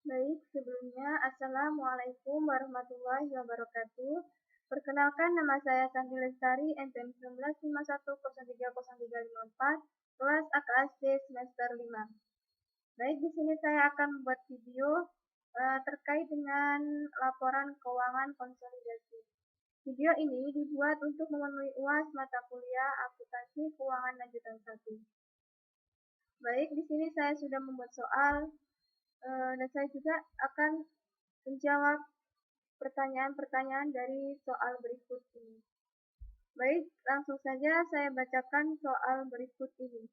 Baik, sebelumnya Assalamualaikum warahmatullahi wabarakatuh. Perkenalkan, nama saya Santi Lestari, NPM 1951030354, kelas AKSD semester 5. Baik, di sini saya akan membuat video terkait dengan laporan keuangan konsolidasi. Video ini dibuat untuk memenuhi UAS mata kuliah akuntansi keuangan lanjutan 1. Baik, di sini saya sudah membuat soal dan saya juga akan menjawab pertanyaan-pertanyaan dari soal berikut ini. Baik, langsung saja saya bacakan soal berikut ini.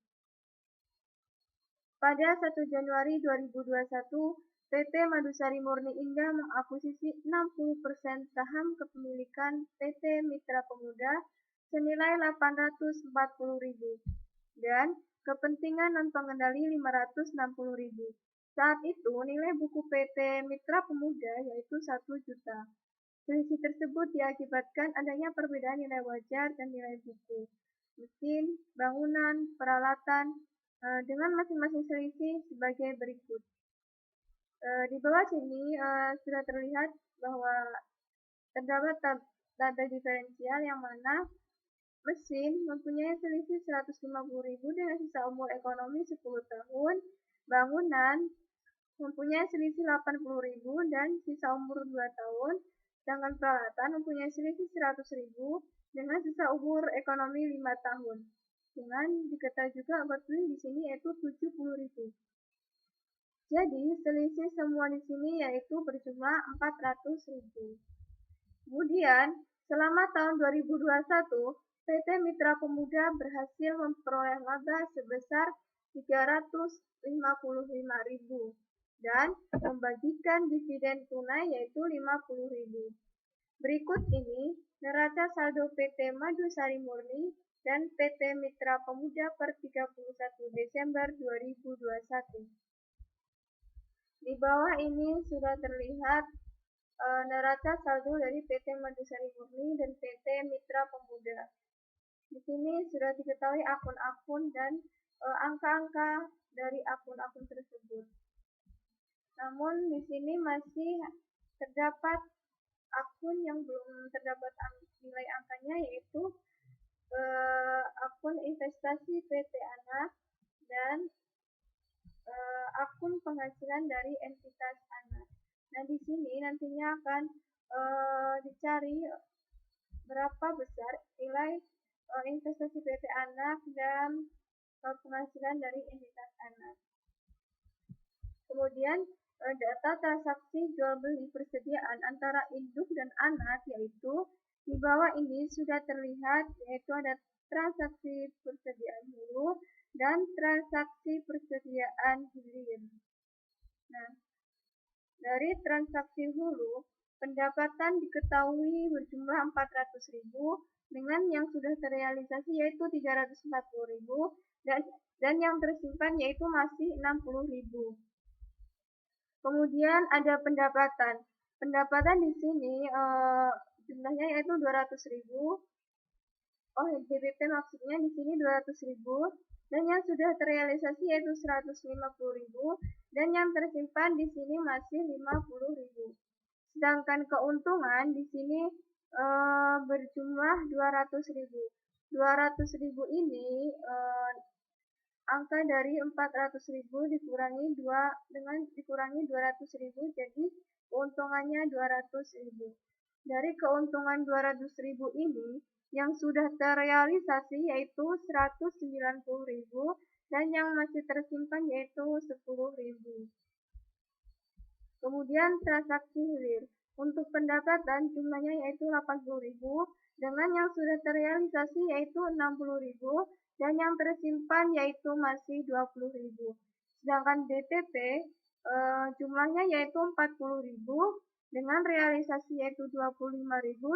Pada 1 Januari 2021, PT Madusari Murni Indah mengakuisisi 60% saham kepemilikan PT Mitra Pemuda senilai 840.000 dan kepentingan non-pengendali 560.000. Saat itu nilai buku PT Mitra Pemuda yaitu 1 juta. Selisih tersebut diakibatkan adanya perbedaan nilai wajar dan nilai buku, mesin, bangunan, peralatan, dengan masing-masing selisih sebagai berikut. Di bawah sini sudah terlihat bahwa terdapat tabel diferensial yang mana mesin mempunyai selisih 150.000 dengan sisa umur ekonomi 10 tahun, bangunan mempunyai selisih 80.000 dan sisa umur 2 tahun, sedangkan peralatan mempunyai selisih 100.000 dengan sisa umur ekonomi 5 tahun. Dengan diketahui juga output di sini yaitu 70.000. Jadi selisih semua di sini yaitu berjumlah 400.000. Kemudian selama tahun 2021, PT Mitra Pemuda berhasil memperoleh laba sebesar 355.000 dan membagikan dividen tunai yaitu 50.000. Berikut ini neraca saldo PT Madusari Murni dan PT Mitra Pemuda per 31 Desember 2021. Di bawah ini sudah terlihat neraca saldo dari PT Madusari Murni dan PT Mitra Pemuda. Di sini sudah diketahui akun-akun dan angka-angka dari akun-akun tersebut. Namun di sini masih terdapat akun yang belum terdapat nilai angkanya, yaitu akun investasi PT Anak dan akun penghasilan dari entitas anak. Nah, di sini nantinya akan dicari berapa besar nilai investasi PT Anak dan penghasilan dari entitas anak. Kemudian data transaksi jual beli persediaan antara induk dan anak, yaitu di bawah ini sudah terlihat, yaitu ada transaksi persediaan hulu dan transaksi persediaan hilir. Nah, dari transaksi hulu, pendapatan diketahui berjumlah 400.000 dengan yang sudah terrealisasi yaitu 340.000 dan yang tersimpan yaitu masih 60.000. Kemudian ada pendapatan. Pendapatan di sini jumlahnya yaitu 200.000. DPP maksudnya di sini 200.000 dan yang sudah terrealisasi yaitu 150.000 dan yang tersimpan di sini masih 50.000. Sedangkan keuntungan di sini berjumlah 200.000. 200.000 ini angka dari 400.000 dikurangi 200.000 jadi keuntungannya 200.000. Dari keuntungan 200.000 ini yang sudah terrealisasi yaitu 190.000 dan yang masih tersimpan yaitu 10.000. Kemudian transaksi hilir. Untuk pendapatan jumlahnya yaitu 80.000 dengan yang sudah terrealisasi yaitu 60.000 dan yang tersimpan yaitu masih 20.000. Sedangkan DPP jumlahnya yaitu 40.000 dengan realisasi yaitu 25.000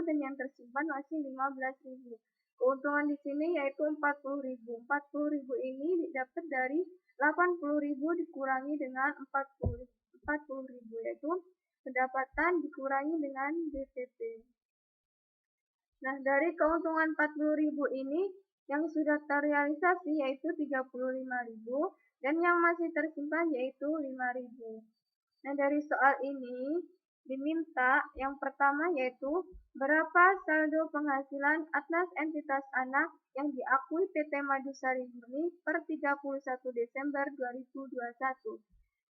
dan yang tersimpan masih 15.000. Keuntungan di sini yaitu 40.000. 40.000 ini didapat dari 80.000 dikurangi dengan 40.000 yaitu pendapatan dikurangi dengan DPP. Nah, dari keuntungan 40.000 ini yang sudah terrealisasi yaitu 35.000 dan yang masih tersimpan yaitu 5.000. Nah, dari soal ini diminta yang pertama yaitu berapa saldo penghasilan atas entitas anak yang diakui PT Madusari Murni per 31 Desember 2021.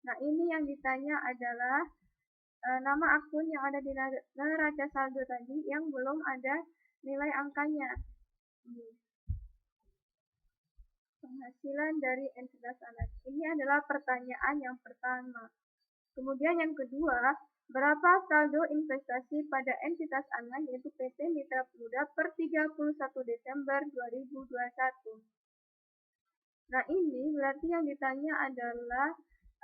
Nah, ini yang ditanya adalah nama akun yang ada di neraca saldo tadi yang belum ada nilai angkanya. Penghasilan dari entitas anak. Ini adalah pertanyaan yang pertama. Kemudian yang kedua, berapa saldo investasi pada entitas anak yaitu PT Mitra Pemuda per 31 Desember 2021. Nah, ini berarti yang ditanya adalah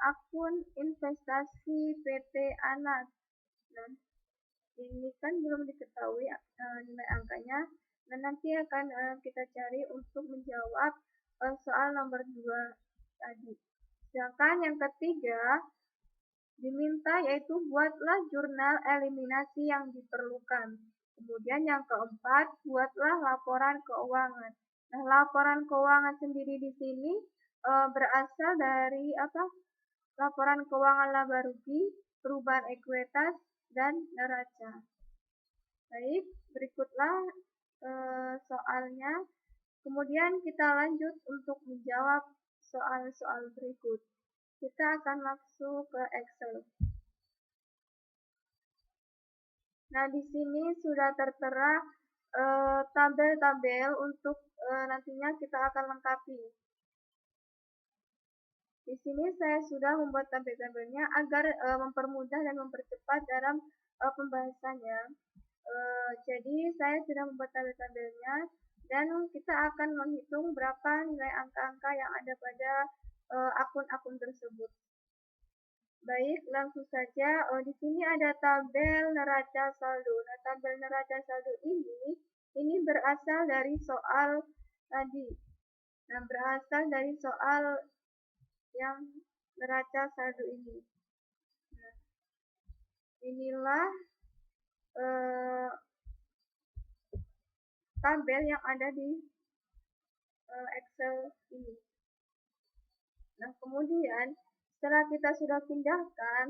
akun investasi PT Anak. Nah, ini kan belum diketahui nilai angkanya. Dan nanti akan kita cari untuk menjawab soal nomor 2 tadi. Sedangkan yang ketiga, diminta yaitu buatlah jurnal eliminasi yang diperlukan. Kemudian yang keempat, buatlah laporan keuangan. Nah, laporan keuangan sendiri di sini berasal dari apa? Laporan keuangan laba rugi, perubahan ekuitas, dan neraca. Baik, berikutlah soalnya. Kemudian kita lanjut untuk menjawab soal-soal berikut. Kita akan masuk ke Excel. Nah, di sini sudah tertera tabel-tabel untuk nantinya kita akan lengkapi. Di sini saya sudah membuat tabel-tabelnya agar mempermudah dan mempercepat dalam pembahasannya. Jadi saya sudah membuat tabel-tabelnya dan kita akan menghitung berapa nilai angka-angka yang ada pada akun-akun tersebut. Baik, langsung saja. Di sini ada tabel neraca saldo. Nah, tabel neraca saldo ini berasal dari soal tadi. Nah, berasal dari soal yang neraca saldo ini. Nah, inilah tabel yang ada di Excel ini. Nah, kemudian setelah kita sudah pindahkan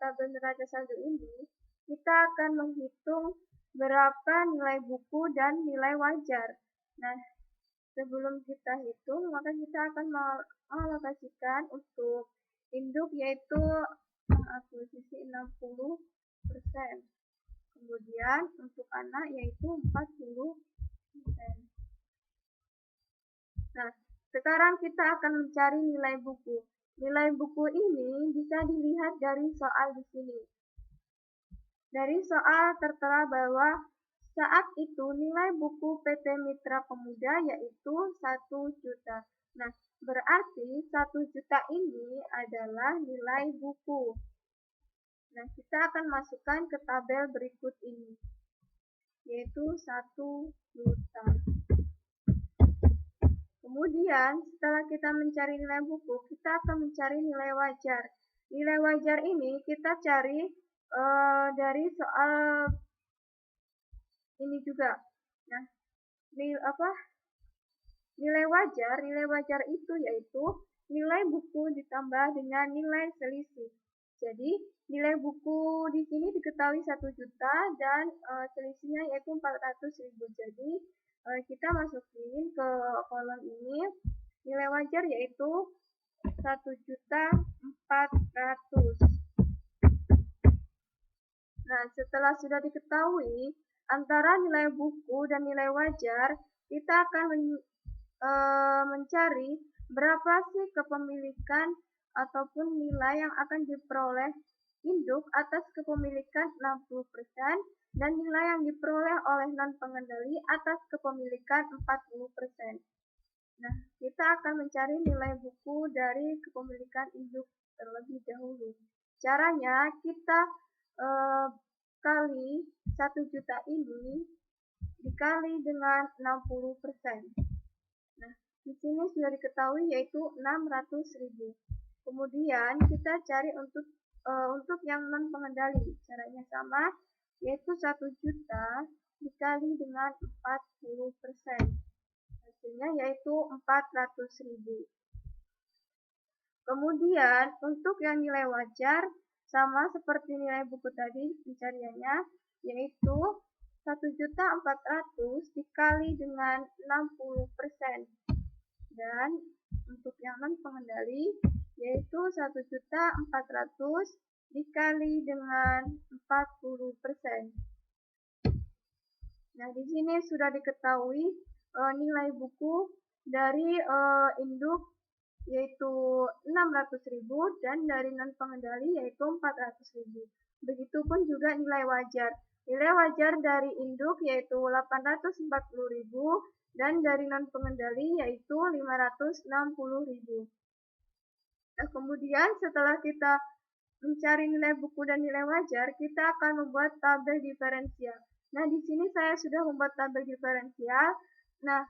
tabel neraca saldo ini, kita akan menghitung berapa nilai buku dan nilai wajar. Nah, sebelum kita hitung, maka kita akan mengalokasikan untuk induk yaitu akuisisi 60%. Kemudian untuk anak yaitu 40%. Nah, sekarang kita akan mencari nilai buku. Nilai buku ini bisa dilihat dari soal di sini. Dari soal tertera bahwa saat itu nilai buku PT Mitra Pemuda yaitu 1 juta. Nah, berarti 1 juta ini adalah nilai buku. Nah, kita akan masukkan ke tabel berikut ini, yaitu 1 juta. Kemudian, setelah kita mencari nilai buku, kita akan mencari nilai wajar. Nilai wajar ini kita cari dari soal ini juga. Nah, nilai wajar itu yaitu nilai buku ditambah dengan nilai selisih. Jadi, nilai buku di sini diketahui 1 juta dan selisihnya yaitu 400.000. Jadi, kita masukin ke kolom ini nilai wajar yaitu 1.400.000. Nah, setelah sudah diketahui antara nilai buku dan nilai wajar, kita akan mencari berapa sih kepemilikan ataupun nilai yang akan diperoleh induk atas kepemilikan 60% dan nilai yang diperoleh oleh non-pengendali atas kepemilikan 40%. Nah, kita akan mencari nilai buku dari kepemilikan induk terlebih dahulu. Caranya, kita kali 1 juta ini dikali dengan 60%. Nah, di sini sudah diketahui yaitu 600.000. Kemudian kita cari untuk yang non pengendali. Caranya sama, yaitu 1 juta dikali dengan 40%. Hasilnya yaitu 400.000. Kemudian untuk yang nilai wajar sama seperti nilai buku tadi pencariannya, yaitu 1.400.000 dikali dengan 60%. Dan untuk yang non pengendali yaitu 1.400.000 dikali dengan 40%. Nah, di sini sudah diketahui nilai buku dari induk yaitu 600.000 dan dari non pengendali yaitu 400.000. Begitupun juga nilai wajar. Nilai wajar dari induk yaitu 840.000 dan dari non pengendali yaitu 560.000. Nah, kemudian setelah kita mencari nilai buku dan nilai wajar, kita akan membuat tabel diferensial. Nah, di sini saya sudah membuat tabel diferensial. Nah,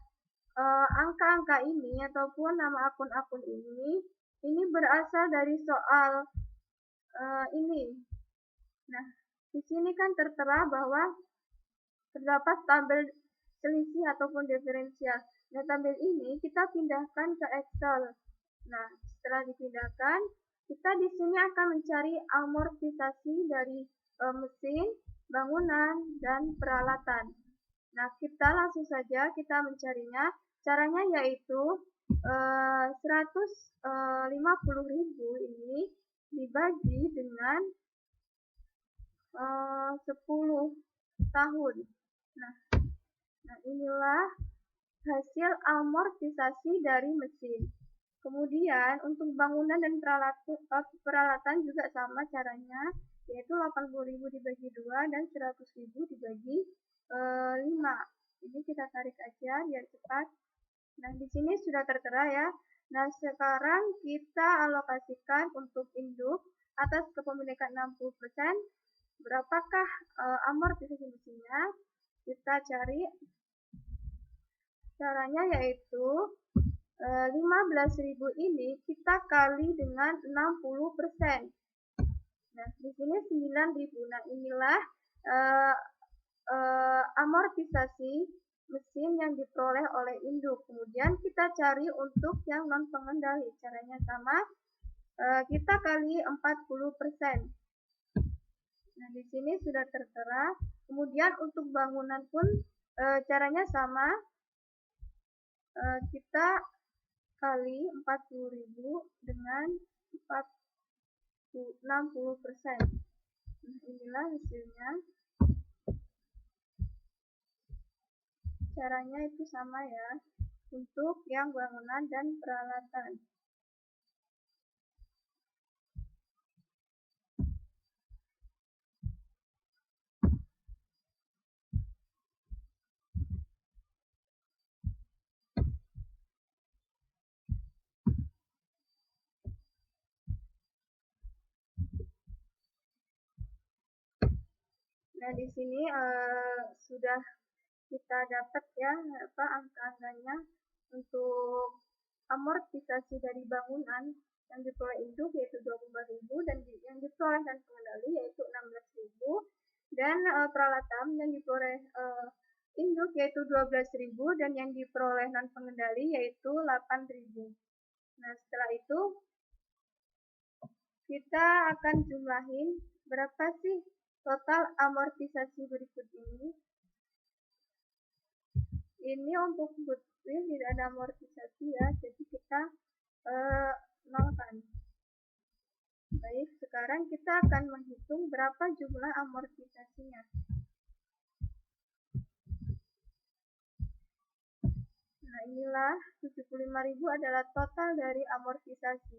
angka-angka ini ataupun nama akun-akun ini berasal dari soal ini. Nah, di sini kan tertera bahwa terdapat tabel selisih ataupun diferensial. Nah, tabel ini kita pindahkan ke Excel. Nah, setelah dipindahkan, kita di sini akan mencari amortisasi dari mesin, bangunan, dan peralatan. Nah, kita langsung saja kita mencarinya. Caranya yaitu 150.000 ini dibagi dengan 10 tahun. Nah, inilah hasil amortisasi dari mesin. Kemudian untuk bangunan dan peralatan juga sama caranya, yaitu 80.000 dibagi 2 dan 100.000 dibagi 5. Ini kita tarik aja biar cepat. Nah, di sini sudah tertera ya. Nah, sekarang kita alokasikan untuk induk atas kepemilikan 60%. Berapakah amortisasi mesinnya? Kita cari. Caranya yaitu 15.000 ini kita kali dengan 60%. Nah, di sini 9.000. Nah, inilah amortisasi mesin yang diperoleh oleh induk. Kemudian kita cari untuk yang non pengendali. Caranya sama. Kita kali 40%. Nah, di sini sudah tertera. Kemudian untuk bangunan pun caranya sama. Kita kali 40.000 dengan 60%. Nah, inilah hasilnya. Caranya itu sama ya, untuk yang bangunan dan peralatan. Nah, di sini sudah kita dapat ya angka-angkanya untuk amortisasi dari bangunan yang diperoleh induk yaitu 24.000 dan yang diperoleh dan pengendali yaitu 16.000 dan peralatan yang diperoleh induk yaitu 12.000 dan yang diperoleh non pengendali yaitu 8.000. Nah, setelah itu kita akan jumlahin berapa sih total amortisasi berikut ini. Ini untuk goodwill tidak ada amortisasi ya, jadi kita nolkan. Baik, sekarang kita akan menghitung berapa jumlah amortisasinya. Nah, inilah 75.000 adalah total dari amortisasi.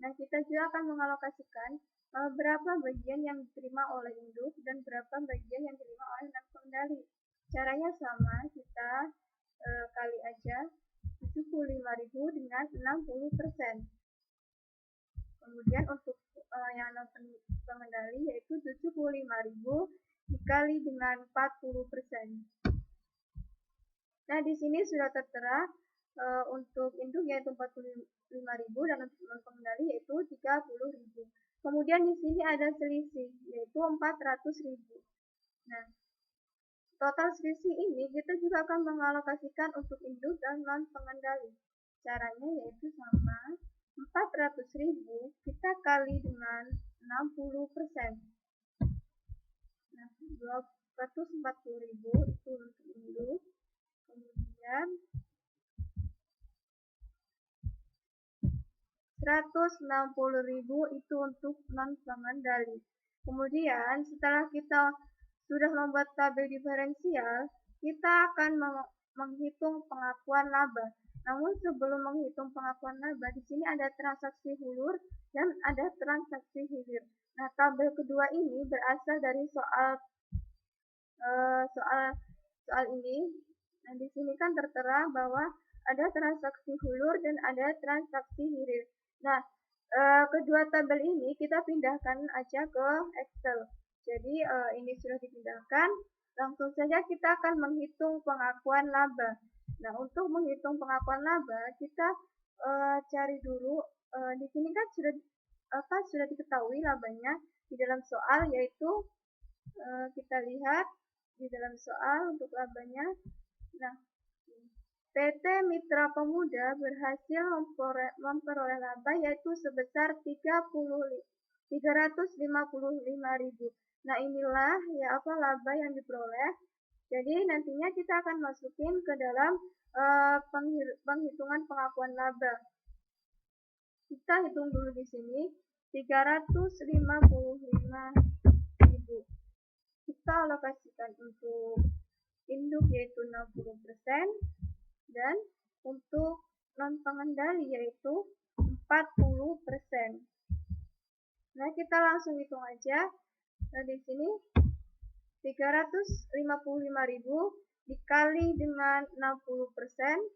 Nah, kita juga akan mengalokasikan berapa bagian yang diterima oleh induk dan berapa bagian yang diterima oleh non pengendali. Caranya sama, kita kali aja 75.000 dengan 60%. Kemudian untuk yang non pengendali yaitu 75.000 dikali dengan 40%. Nah, di sini sudah tertera untuk induk yaitu 45.000 dan untuk non pengendali yaitu 30.000. Kemudian di sini ada selisih yaitu 400.000. Nah, total selisih ini kita juga akan mengalokasikan untuk induk dan non pengendali. Caranya yaitu sama, 400.000 kita kali dengan 60%. Nah, 240.000 itu untuk induk. Kemudian 160.000 itu untuk non pengendali. Kemudian setelah kita sudah membuat tabel diferensial, kita akan menghitung pengakuan laba. Namun sebelum menghitung pengakuan laba, di sini ada transaksi hulur dan ada transaksi hilir. Nah, tabel kedua ini berasal dari soal ini. Nah, di sini kan tertera bahwa ada transaksi hulur dan ada transaksi hilir. Nah, kedua tabel ini kita pindahkan aja ke Excel. Jadi ini sudah dipindahkan, langsung saja kita akan menghitung pengakuan laba. Nah, untuk menghitung pengakuan laba, kita cari dulu. Di sini kan sudah diketahui labanya di dalam soal, yaitu kita lihat di dalam soal untuk labanya. Nah, PT Mitra Pemuda berhasil memperoleh laba yaitu sebesar 355.000. Nah, inilah ya laba yang diperoleh. Jadi nantinya kita akan masukin ke dalam penghitungan pengakuan laba. Kita hitung dulu di sini 355.000. Kita alokasikan untuk induk yaitu 60%. Dan untuk non pengendali yaitu 40%. Nah, kita langsung hitung aja. Nah, di sini 355.000 dikali dengan 60%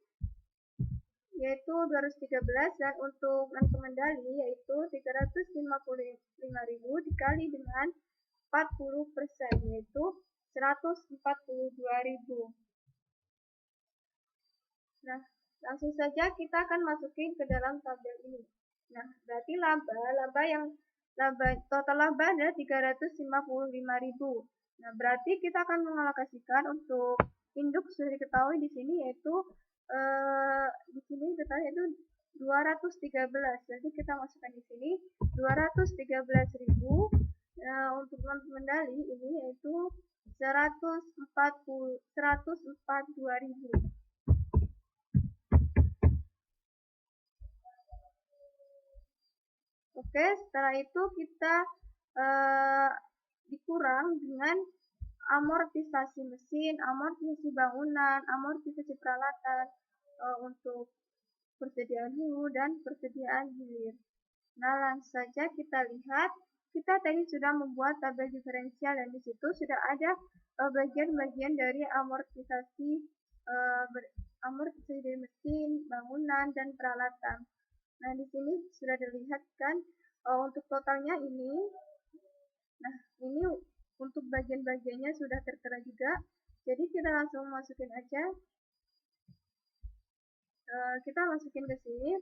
yaitu 213, dan untuk non pengendali yaitu 355.000 dikali dengan 40% yaitu 142.000. Nah, langsung saja kita akan masukin ke dalam tabel ini. Nah, berarti total laba adalah 355.000. Nah, berarti kita akan mengalokasikan untuk induk sudah diketahui di sini yaitu di sini diketahui yaitu 213. Jadi kita masukkan di sini 213.000. Untuk non pengendali ini yaitu 142.000. Oke, setelah itu kita dikurang dengan amortisasi mesin, amortisasi bangunan, amortisasi peralatan untuk persediaan hulu dan persediaan hilir. Nah, langsung saja kita lihat, kita tadi sudah membuat tabel diferensial dan di situ sudah ada bagian-bagian dari amortisasi dari mesin, bangunan, dan peralatan. Nah, di sini sudah dilihat kan untuk totalnya ini. Nah, ini untuk bagian-bagiannya sudah tertera juga. Jadi kita langsung masukin aja. Kita masukin ke sini.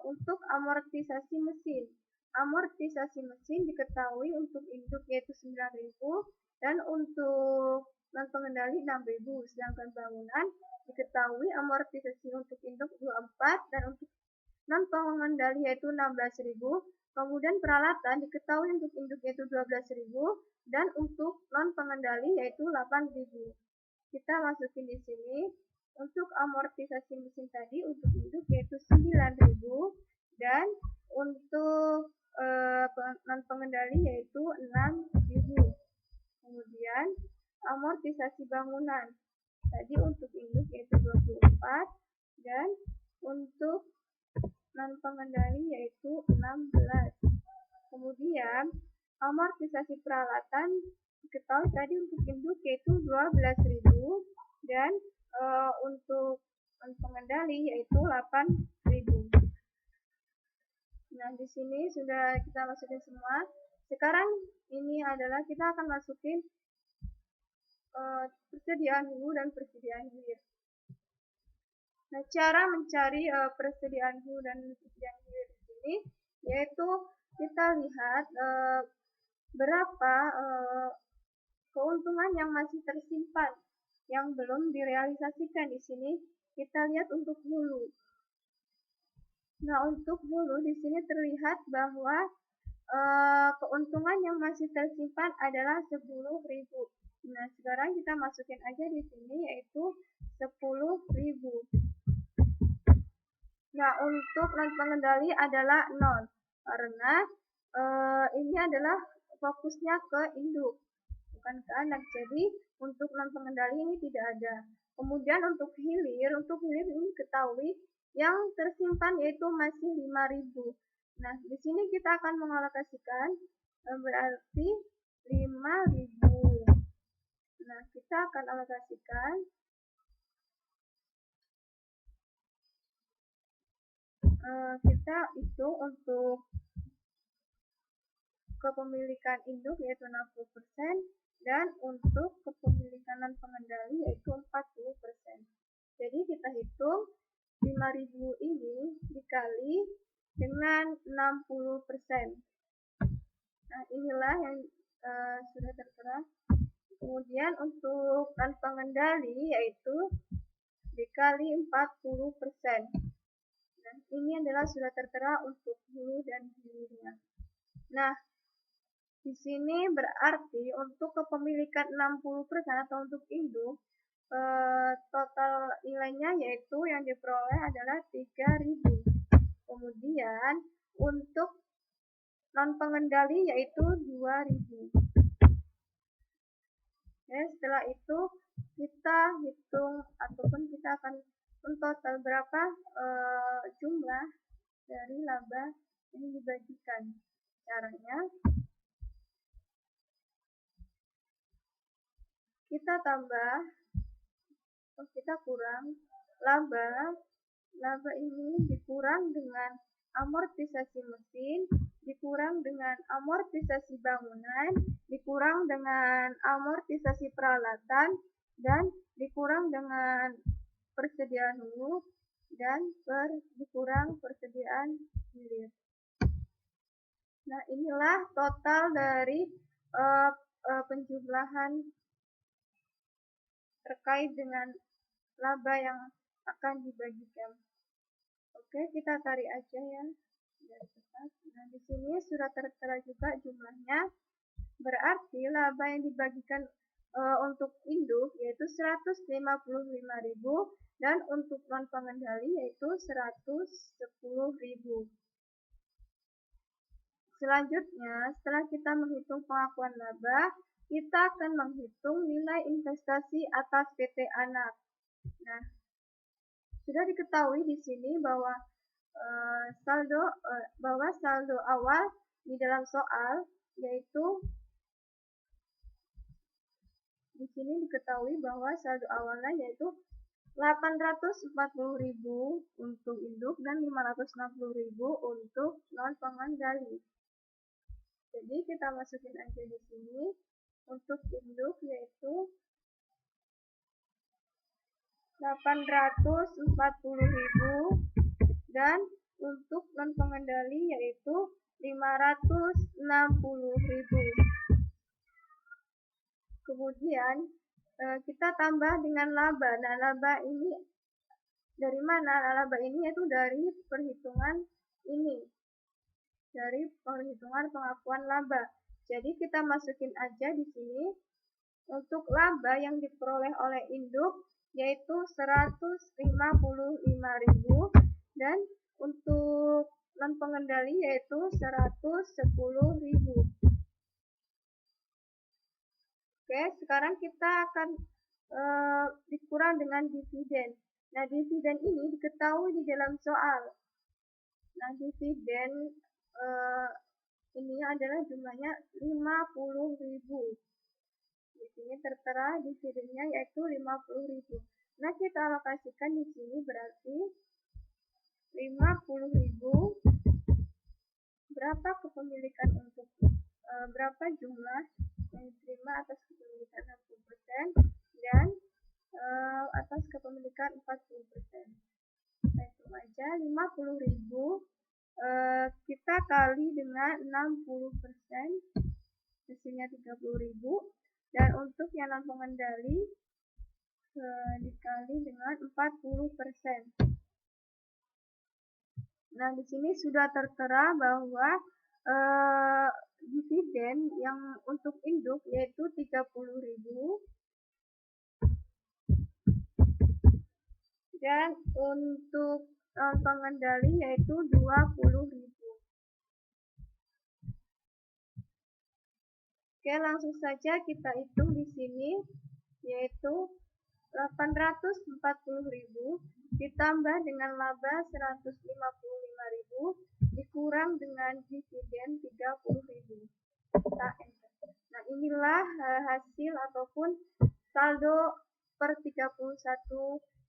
Untuk amortisasi mesin. Amortisasi mesin diketahui untuk induk yaitu 9.000 dan untuk non pengendali 6.000. Sedangkan bangunan diketahui amortisasi untuk induk 24 dan untuk non pengendali yaitu 16.000. Kemudian peralatan diketahui untuk induk yaitu 12.000 dan untuk non pengendali yaitu 8.000. Kita masukin di sini. Untuk amortisasi mesin tadi untuk induk yaitu 9.000 dan untuk non pengendali yaitu 6.000. Kemudian amortisasi bangunan tadi untuk induk yaitu 24 dan untuk non pengendali yaitu 16. Kemudian amortisasi peralatan diketahui tadi untuk induk yaitu 12.000 dan untuk non pengendali yaitu 8.000. Nah, di sini sudah kita masukin semua. Sekarang ini adalah kita akan masukin persediaan hulu dan persediaan hilir. Nah, cara mencari persediaan hulu dan persediaan hilir di sini yaitu kita lihat berapa keuntungan yang masih tersimpan yang belum direalisasikan. Di sini kita lihat untuk hulu. Nah, untuk hulu di sini terlihat bahwa keuntungan yang masih tersimpan adalah 10.000. Nah, sekarang kita masukin aja di sini yaitu 10.000. Nah, untuk non pengendali adalah 0 karena ini adalah fokusnya ke induk, bukan ke anak. Jadi untuk non pengendali ini tidak ada. Kemudian untuk hilir ini ketahui yang tersimpan yaitu masih 5.000. Nah, di sini kita akan mengalokasikan berarti 5.000. Nah, kita akan alokasikan kita hitung untuk kepemilikan induk yaitu 60% dan untuk kepemilikan non pengendali yaitu 40%. Jadi kita hitung 5.000 ini dikali dengan 60%. Nah, inilah yang sudah tertera. Kemudian untuk non pengendali yaitu dikali 40%. Dan ini adalah sudah tertera untuk hulu dan hilirnya. Nah, di sini berarti untuk kepemilikan 60% atau untuk induk, total nilainya yaitu yang diperoleh adalah 3.000. Kemudian untuk non pengendali yaitu 2.000. Ya, setelah itu kita hitung ataupun kita akan mentotal berapa jumlah dari laba yang dibagikan. Caranya kita tambah, kita kurang laba ini dikurang dengan amortisasi mesin, dikurang dengan amortisasi bangunan, dikurang dengan amortisasi peralatan, dan dikurang dengan persediaan hulu, dan dikurang persediaan hilir. Nah, inilah total dari penjumlahan terkait dengan laba yang akan dibagikan. Oke, kita tarik aja ya biar cepat. Nah, di sini sudah tertera juga jumlahnya. Berarti laba yang dibagikan untuk induk yaitu 155.000 dan untuk non pengendali yaitu 110.000. Selanjutnya, setelah kita menghitung pengakuan laba, kita akan menghitung nilai investasi atas PT Anak. Nah, sudah diketahui di sini bahwa saldo awal di dalam soal yaitu di sini diketahui bahwa saldo awalnya yaitu 840.000 untuk induk dan 560.000 untuk non pengendali. Jadi kita masukin aja di sini untuk induk yaitu 840.000 dan untuk non pengendali yaitu 560.000. Kemudian kita tambah dengan laba. Nah, laba ini dari mana? Nah, laba ini yaitu dari perhitungan ini. Dari perhitungan pengakuan laba. Jadi kita masukin aja di sini untuk laba yang diperoleh oleh induk yaitu 155.000 dan untuk non pengendali yaitu 110.000. Oke, sekarang kita akan dikurang dengan dividen. Nah, dividen ini diketahui di dalam soal. Nah, dividen ini adalah jumlahnya 50.000. Di sini tertera dividennya yaitu 50.000. Nah, kita alokasikan di sini berarti 50.000 berapa kepemilikan untuk berapa jumlah yang diterima atas kepemilikan 60% dan atas kepemilikan 40%. Kita hitung aja 50.000 kita kali dengan 60%, hasilnya 30.000 dan untuk yang non pengendali dikali dengan 40%. Nah, di sini sudah tertera bahwa dividen yang untuk induk yaitu 30.000 dan untuk pengendali yaitu 20.000. Oke, langsung saja kita hitung di sini yaitu 840.000 ditambah dengan laba 155.000 dikurang dengan dividen 30.000. Nah, inilah hasil ataupun saldo per 31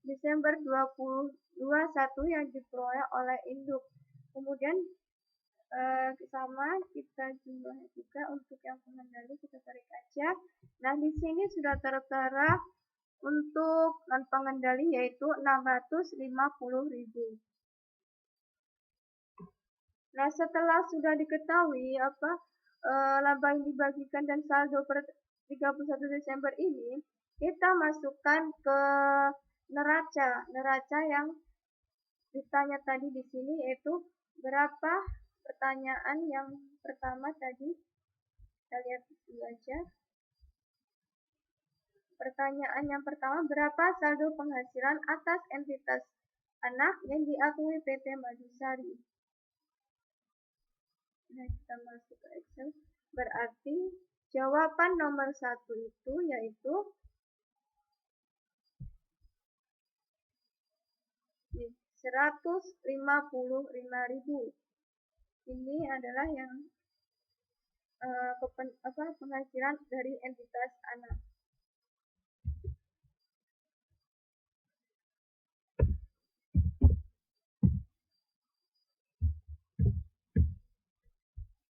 Desember 2021 yang diperoleh oleh induk. Kemudian sama kita jumlah juga untuk yang pengendali, kita tarik aja. Nah, di sini sudah tertera untuk non pengendali yaitu 650.000. Nah, setelah sudah diketahui laba yang dibagikan dan saldo per 31 Desember ini, kita masukkan ke neraca yang ditanya tadi di sini yaitu berapa pertanyaan yang pertama tadi. Kita lihat dulu aja. Pertanyaan yang pertama, berapa saldo penghasilan atas entitas anak yang diakui PT Madusari? Nah, kita masuk ke Excel. Berarti jawaban nomor 1 itu yaitu 155.000. Ini adalah yang penghasilan dari entitas anak.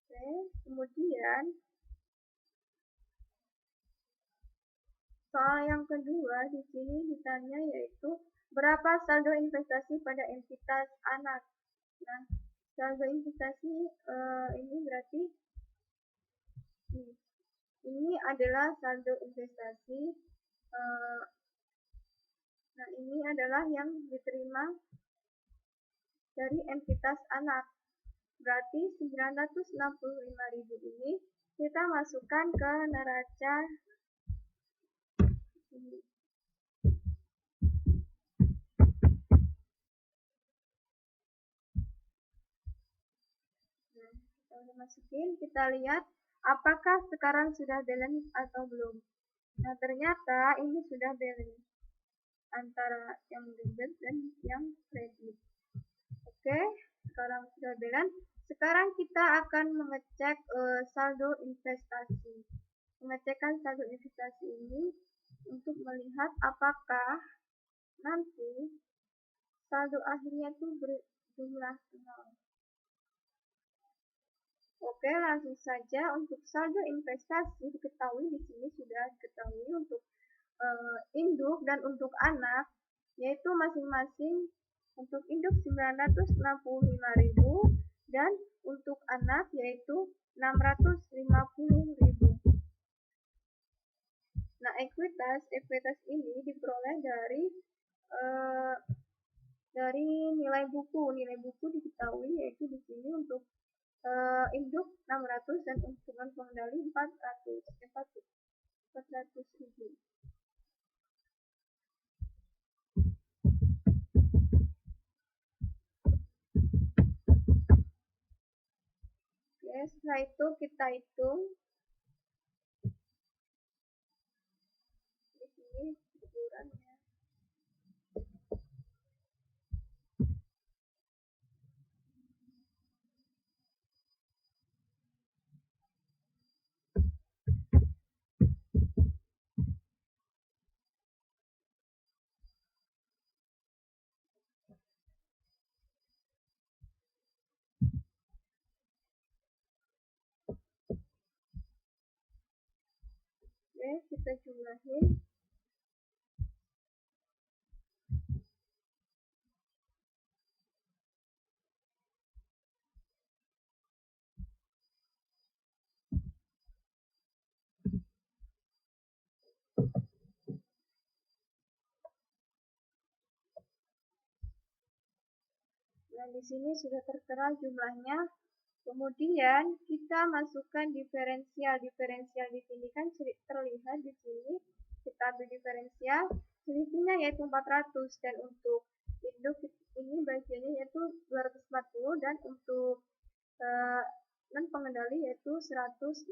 Oke, kemudian soal yang kedua di sini ditanya yaitu berapa saldo investasi pada entitas anak. Nah, saldo investasi ini berarti ini adalah saldo investasi. Nah, ini adalah yang diterima dari entitas anak. Berarti 965.000 ini kita masukkan ke neraca ini. Nah, kita masukin, kita lihat apakah sekarang sudah balance atau belum. Nah, ternyata ini sudah balance antara yang debit dan yang kredit. Oke, sekarang sudah balance. Sekarang kita akan mengecek saldo investasi. Pengecekan saldo investasi ini untuk melihat apakah nanti saldo akhirnya itu berjumlah 0. Oke, langsung saja untuk saldo investasi diketahui di sini sudah diketahui untuk induk dan untuk anak, yaitu masing-masing untuk induk 965.000 dan untuk anak yaitu 650.000. Nah, ekuitas ini diperoleh dari nilai buku. Nilai buku diketahui yaitu di sini untuk induk 600 dan untuk pengendali 400.000. Oke, setelah itu kita hitung di sini ukurannya. Oke, kita jumlahin. Nah, di sini sudah tertera jumlahnya. Kemudian kita masukkan diferensial. Diferensial di sini kan terlihat di sini. Kita ambil diferensial, selisihnya yaitu 400 dan untuk induk ini bagiannya yaitu 240 dan untuk non pengendali yaitu 160.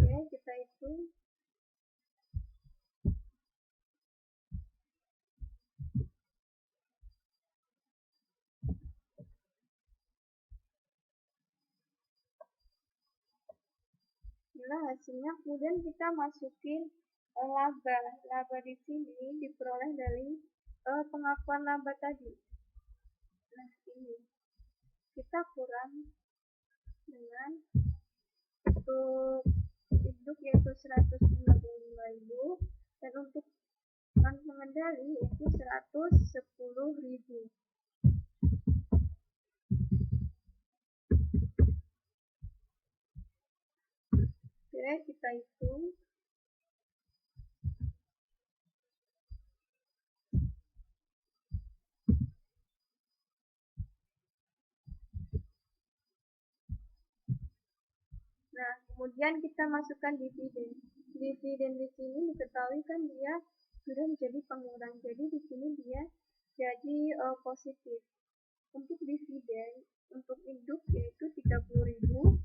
Oke, kita hitung. Inilah hasilnya. Kemudian kita masukin laba. Laba di sini diperoleh dari pengakuan laba tadi. Nah, ini kita kurang dengan untuk induk yaitu 155.000 dan untuk non pengendali yaitu 110.000. Oke, kita hitung. Nah, kemudian kita masukkan dividen. Dividen di sini diketahui kan dia sudah menjadi pengurang. Jadi di sini dia jadi positif. Untuk dividen, untuk induk yaitu 30.000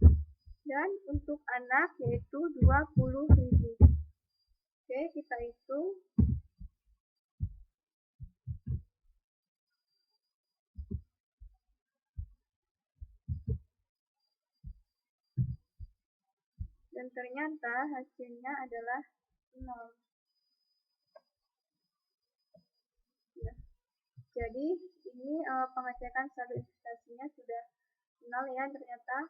dan untuk anak yaitu 20.000. Oke, kita hitung. Dan ternyata hasilnya adalah 0. Nah, jadi ini pengecekan saldo investasinya sudah 0 ya ternyata.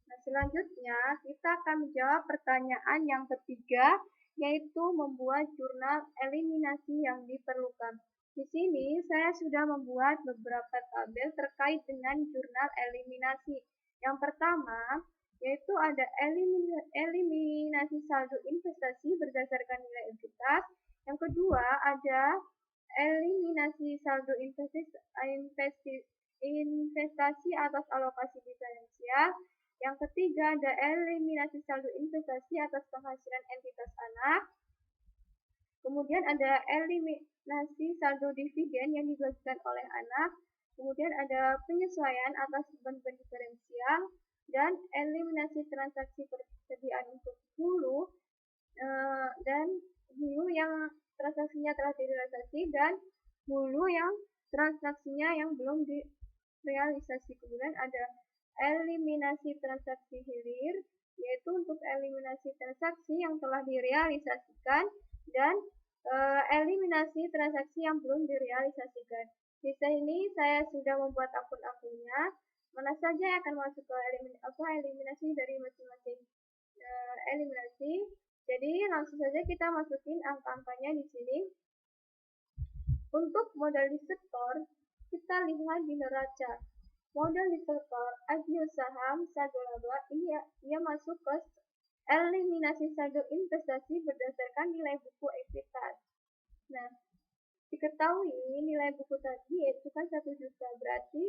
Nah, selanjutnya kita akan menjawab pertanyaan yang ketiga, yaitu membuat jurnal eliminasi yang diperlukan. Di sini saya sudah membuat beberapa tabel terkait dengan jurnal eliminasi. Yang pertama, yaitu ada eliminasi saldo investasi berdasarkan nilai ekuitas. Yang kedua, ada eliminasi saldo investasi atas alokasi diferensial. Yang ketiga, ada eliminasi saldo investasi atas penghasilan entitas anak. Kemudian ada eliminasi saldo dividen yang dibagikan oleh anak. Kemudian ada penyesuaian atas beban diferensial dan eliminasi transaksi persediaan untuk hulu dan hulu yang transaksinya telah direalisasi dan hulu yang transaksinya yang belum direalisasi. Kemudian ada eliminasi transaksi hilir, yaitu untuk eliminasi transaksi yang telah direalisasikan dan eliminasi transaksi yang belum direalisasikan. Di sini saya sudah membuat akun-akunnya, mana saja yang akan masuk ke eliminasi dari masing-masing eliminasi. Jadi langsung saja kita masukin angka-angkanya di sini. Untuk modal di sektor, kita lihat di neraca. Modal di sektor agio saham saldo laba ini ia masuk ke eliminasi saldo investasi berdasarkan nilai buku ekuitas. Nah, diketahui nilai buku tadi yaitu kan 1 juta, berarti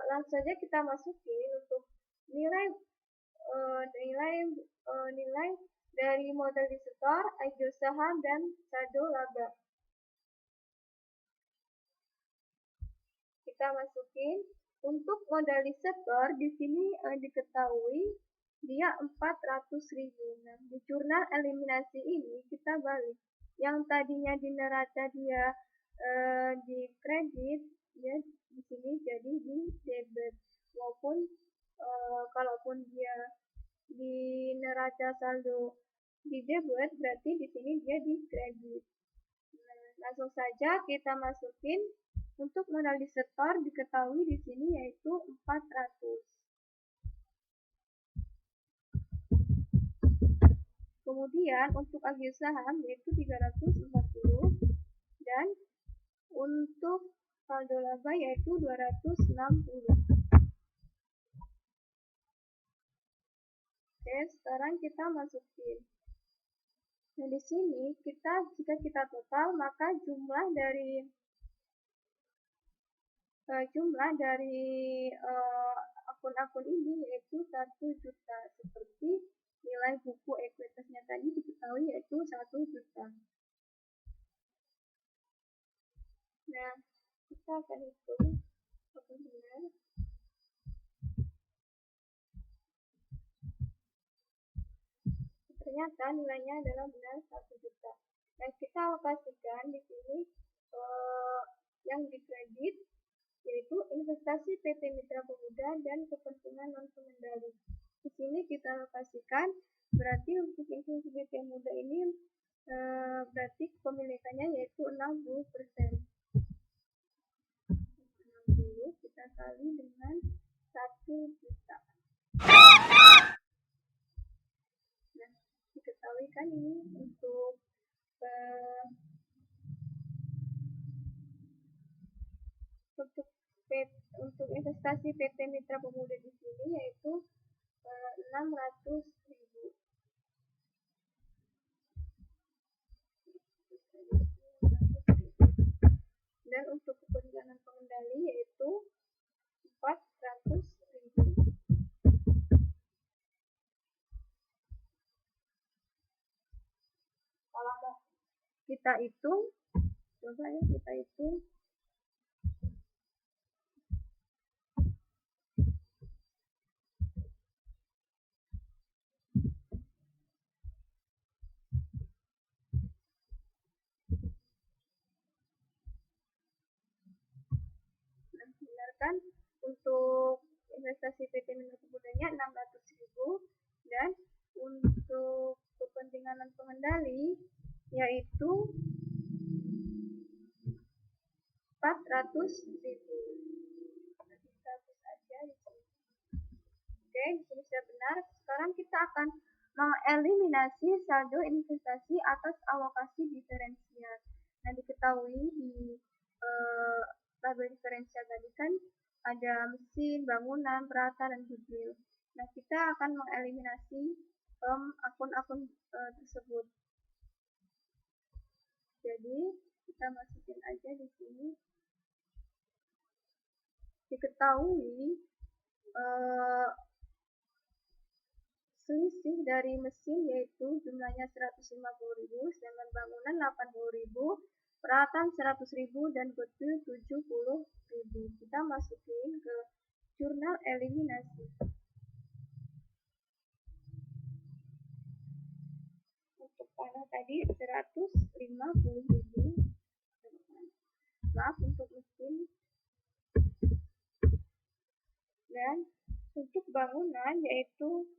langsung saja kita masukin untuk nilai dari modal di sektor, agio saham dan saldo laba. Kita masukin untuk modal di sektor di sini diketahui dia 400.000. Nah, di jurnal eliminasi ini kita balik. Yang tadinya di neraca dia di kredit, ya di sini jadi di debit. Maupun kalaupun dia di neraca saldo di debit, berarti di sini dia di kredit. Nah, langsung saja kita masukin. Untuk modal di sektor diketahui di sini yaitu 400. Kemudian untuk agio saham yaitu 340 dan untuk saldo laba yaitu 260. Oke, sekarang kita masukin. Nah, di sini jika kita total maka jumlah dari akun-akun ini yaitu 1 juta, seperti nilai buku ekuitasnya tadi diketahui yaitu 1 juta. Nah, kita akan hitung apakah benar. Ternyata nilainya adalah benar 1 juta. Dan kita alokasikan di sini yang dikredit yaitu investasi PT Mitra Pemuda dan kepentingan non pengendali. Di sini kita alokasikan, berarti untuk investasi PT Pemuda ini berarti kepemilikannya yaitu 60%. 60 kita kali dengan 1 juta. Nah, diketahui kan ini untuk investasi PT Mitra Pemuda di sini yaitu 600.000. Dan untuk kepentingan pengendali yaitu 400.000. Kalau mau kita hitung, coba ya kita hitung. Nah, benar kan? Untuk investasi PT Mitra Pemudanya 600.000 dan untuk kepentingan pengendali yaitu 400.000. Nanti kita hapus aja di sini. Oke, di sini sudah benar. Sekarang kita akan mengeliminasi saldo investasi atas alokasi diferensial. Nah, diketahui di tabel diferensial tadi kan ada mesin, bangunan, peralatan, dan goodwill. Nah, kita akan mengeliminasi akun-akun tersebut. Jadi, kita masukin aja di sini. Diketahui selisih dari mesin yaitu jumlahnya 150.000, sedangkan bangunan 80.000, peralatan 100.000, dan goodwill 70.000. Kita masukin ke jurnal eliminasi. Untuk tanah tadi 150.000. Maaf, untuk mesin. Dan untuk bangunan yaitu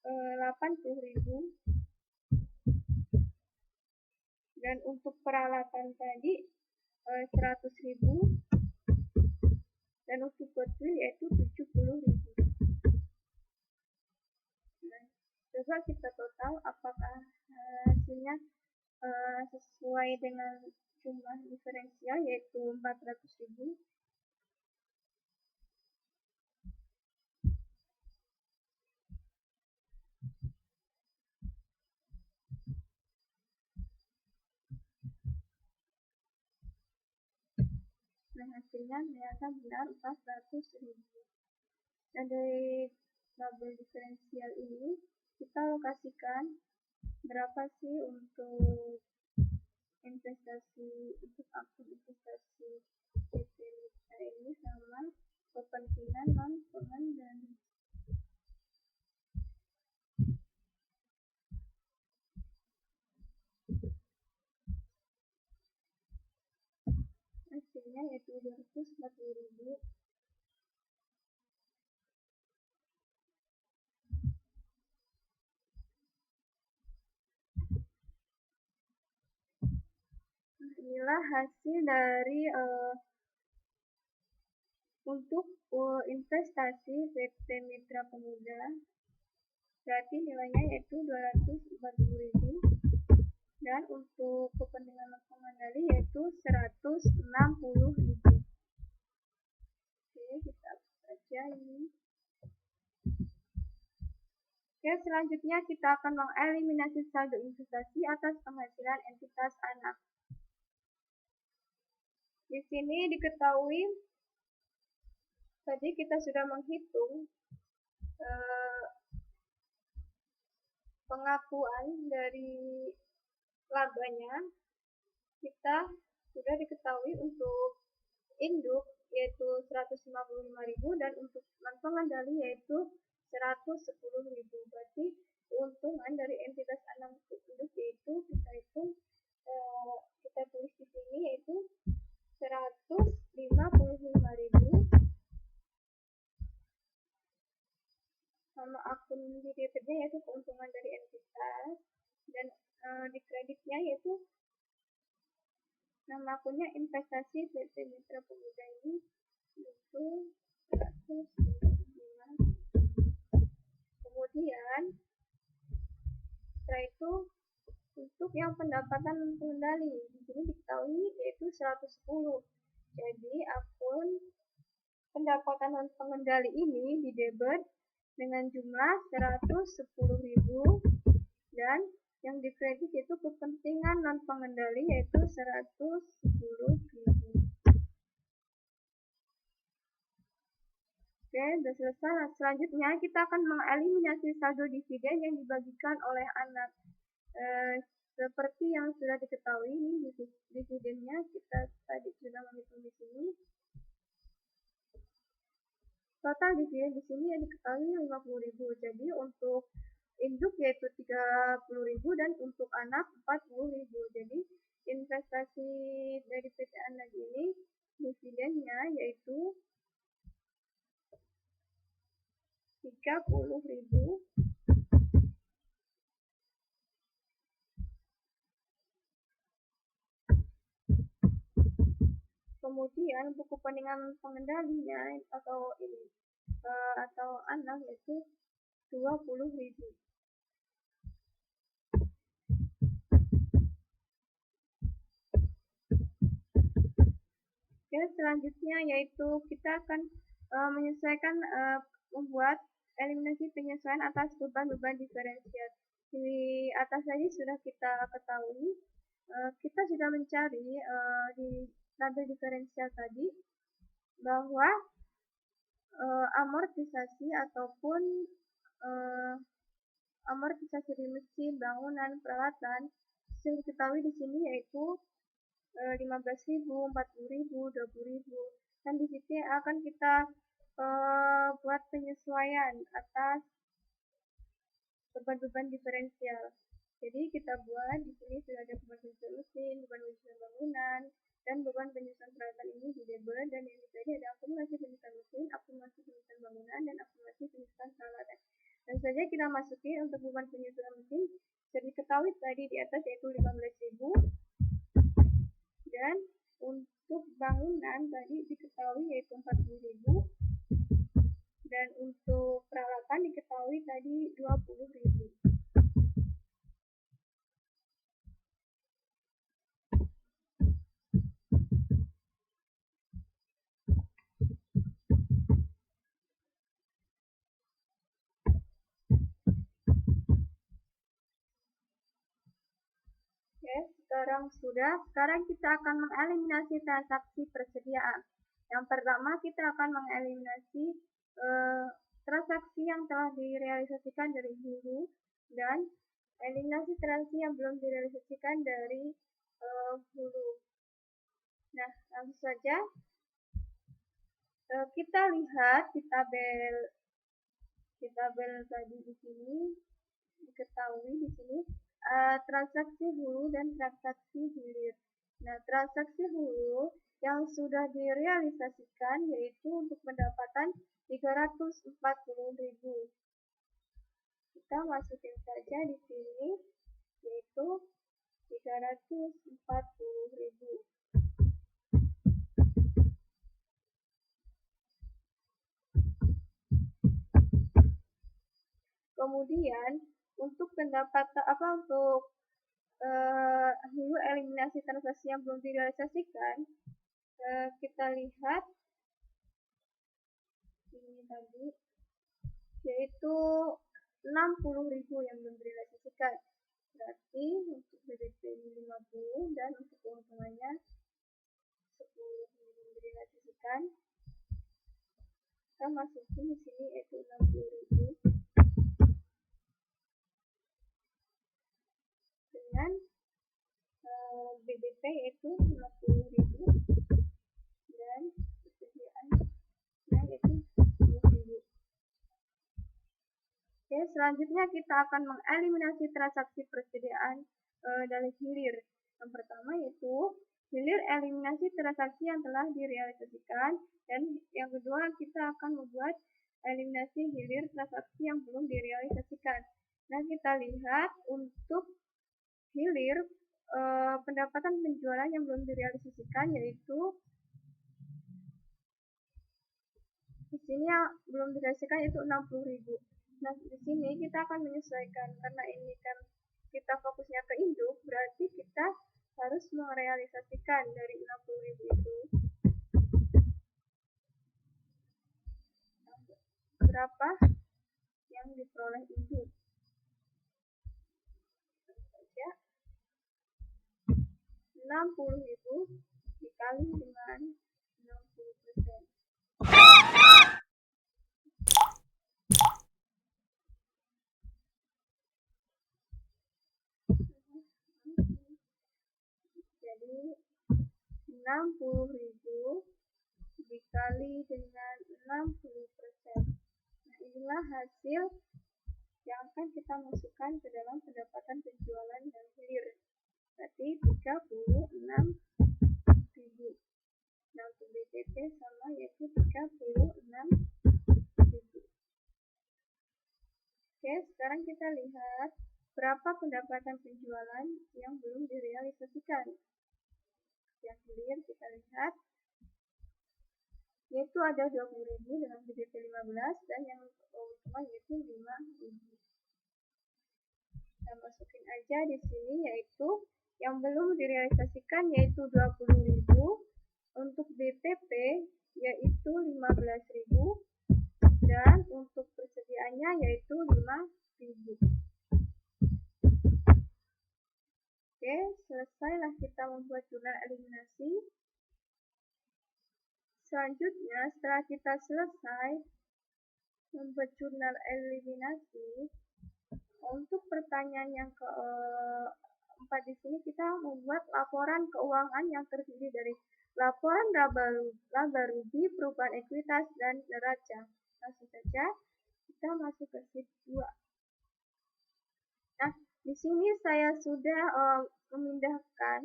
80.000. Dan untuk peralatan tadi 100.000. Dan untuk goodwill yaitu 70.000. Nah, coba kita total apakah hasilnya sesuai dengan jumlah diferensial yaitu 400.000. Nah, hasilnya ternyata benar 400.000. Dan dari tabel diferensial ini kita alokasikan berapa sih untuk investasi, untuk akun investasi PT Mitra ini sama kepentingan non pengendali. Hasilnya yaitu 240.000. Inilah hasil dari untuk investasi PT Mitra Pemuda berarti nilainya yaitu 240.000. Dan untuk kepentingan pengendali yaitu 160.000. Oke, kita baca ini. Oke, selanjutnya kita akan mengeliminasi saldo investasi atas penghasilan entitas anak. Di sini diketahui tadi kita sudah menghitung pengakuan dari labanya. Kita sudah diketahui untuk induk yaitu 155.000 dan untuk non pengendali yaitu 110.000. Berarti keuntungan dari entitas anak induk yaitu kita hitung kita tulis di sini yaitu 155.000 sama akun di debitnya yaitu keuntungan dari entitas, dan di kreditnya yaitu nama akunnya investasi PT Mitra Pemuda ini itu 105. Kemudian setelah itu untuk yang pendapatan pengendali di sini diketahui yaitu 110. Jadi akun pendapatan non pengendali ini didebit dengan jumlah 110.000 dan yang dikredit itu kepentingan non pengendali yaitu 110.000. Oke, sudah selesai. Nah, selanjutnya kita akan mengeliminasi saldo dividen yang dibagikan oleh anak. Seperti yang sudah diketahui, ini dividennya kita tadi sudah menghitung di sini. Total dividen di sini yang diketahui 50.000. Jadi untuk induk yaitu 30.000 dan untuk anak 40.000. Jadi investasi dari PT Anak ini dividennya yaitu 30.000. Kemudian untuk kepentingan pengendalinya atau anak yaitu 20.000. Oke, selanjutnya yaitu kita akan menyesuaikan membuat eliminasi penyesuaian atas beban-beban diferensial. Di atas tadi sudah kita ketahui, kita sudah mencari di tabel diferensial tadi bahwa amortisasi ataupun amortisasi di mesin, bangunan, peralatan sudah diketahui di sini yaitu 15.000, 40.000, 20.000. Dan di sini akan kita buat penyesuaian atas beban-beban diferensial. Jadi kita buat di sini sudah ada beban penyusunan mesin, beban penyusunan bangunan, dan beban penyusunan peralatan ini di debit, dan yang tadi ada akumulasi penyusunan mesin, akumulasi penyusunan bangunan, dan akumulasi penyusunan peralatan. Dan saja kita masuki untuk beban penyusunan mesin sudah diketahui tadi di atas yaitu 15.000, dan untuk bangunan tadi diketahui yaitu 40.000, dan untuk peralatan diketahui tadi 20.000. Sekarang kita akan mengeliminasi transaksi persediaan. Yang pertama kita akan mengeliminasi transaksi yang telah direalisasikan dari hulu dan eliminasi transaksi yang belum direalisasikan dari hulu. Nah, langsung saja kita lihat di tabel tadi di sini diketahui di sini transaksi hulu dan transaksi hilir. Nah, transaksi hulu yang sudah direalisasikan yaitu untuk pendapatan 340.000. Kita masukin saja di sini yaitu 340.000. Kemudian untuk hulu eliminasi transaksi yang belum direalisasikan, kita lihat ini tadi, yaitu 60.000 yang belum direalisasikan. Berarti untuk BBP 50 dan untuk keuntungannya 10 belum direalisasikan. Kita masukin di sini yaitu 60.000 dengan BBP yaitu 50.000 dan persediaannya yaitu 10.000. Oke, selanjutnya kita akan mengeliminasi transaksi persediaan dari hilir. Yang pertama yaitu hilir eliminasi transaksi yang telah direalisasikan, dan yang kedua kita akan membuat eliminasi hilir transaksi yang belum direalisasikan. Nah, kita lihat untuk hilir pendapatan penjualan yang belum direalisasikan, yaitu di sini yang belum direalisasikan yaitu 60.000. Nah, di sini kita akan menyesuaikan karena ini kan kita fokusnya ke induk, berarti kita harus merealisasikan dari 60.000 itu berapa yang diperoleh induk. Saja 60.000 dikali dengan 60%. Jadi 60.000 dikali dengan 60%. Nah, inilah hasil yang akan kita masukkan ke dalam pendapatan penjualan dan hilir. Berarti 36.000. Nah, untuk BTP sama yaitu 36.000. Oke, sekarang kita lihat berapa pendapatan penjualan yang belum direalisasikan. Yang hilir kita lihat yaitu ada 20.000 dengan BDP 15 dan yang keuntungan yaitu 5.000. Kita masukin aja di sini yaitu yang belum direalisasikan yaitu 20.000, untuk BTP yaitu 15.000 dan untuk persediaannya yaitu 5.000. Oke, selesailah kita membuat jurnal eliminasi. Selanjutnya, setelah kita selesai membuat jurnal eliminasi, untuk pertanyaan yang keempat di sini kita membuat laporan keuangan yang terdiri dari laporan laba rugi, perubahan ekuitas, dan neraca. Langsung saja kita masuk ke sheet 2. Nah, di sini saya sudah memindahkan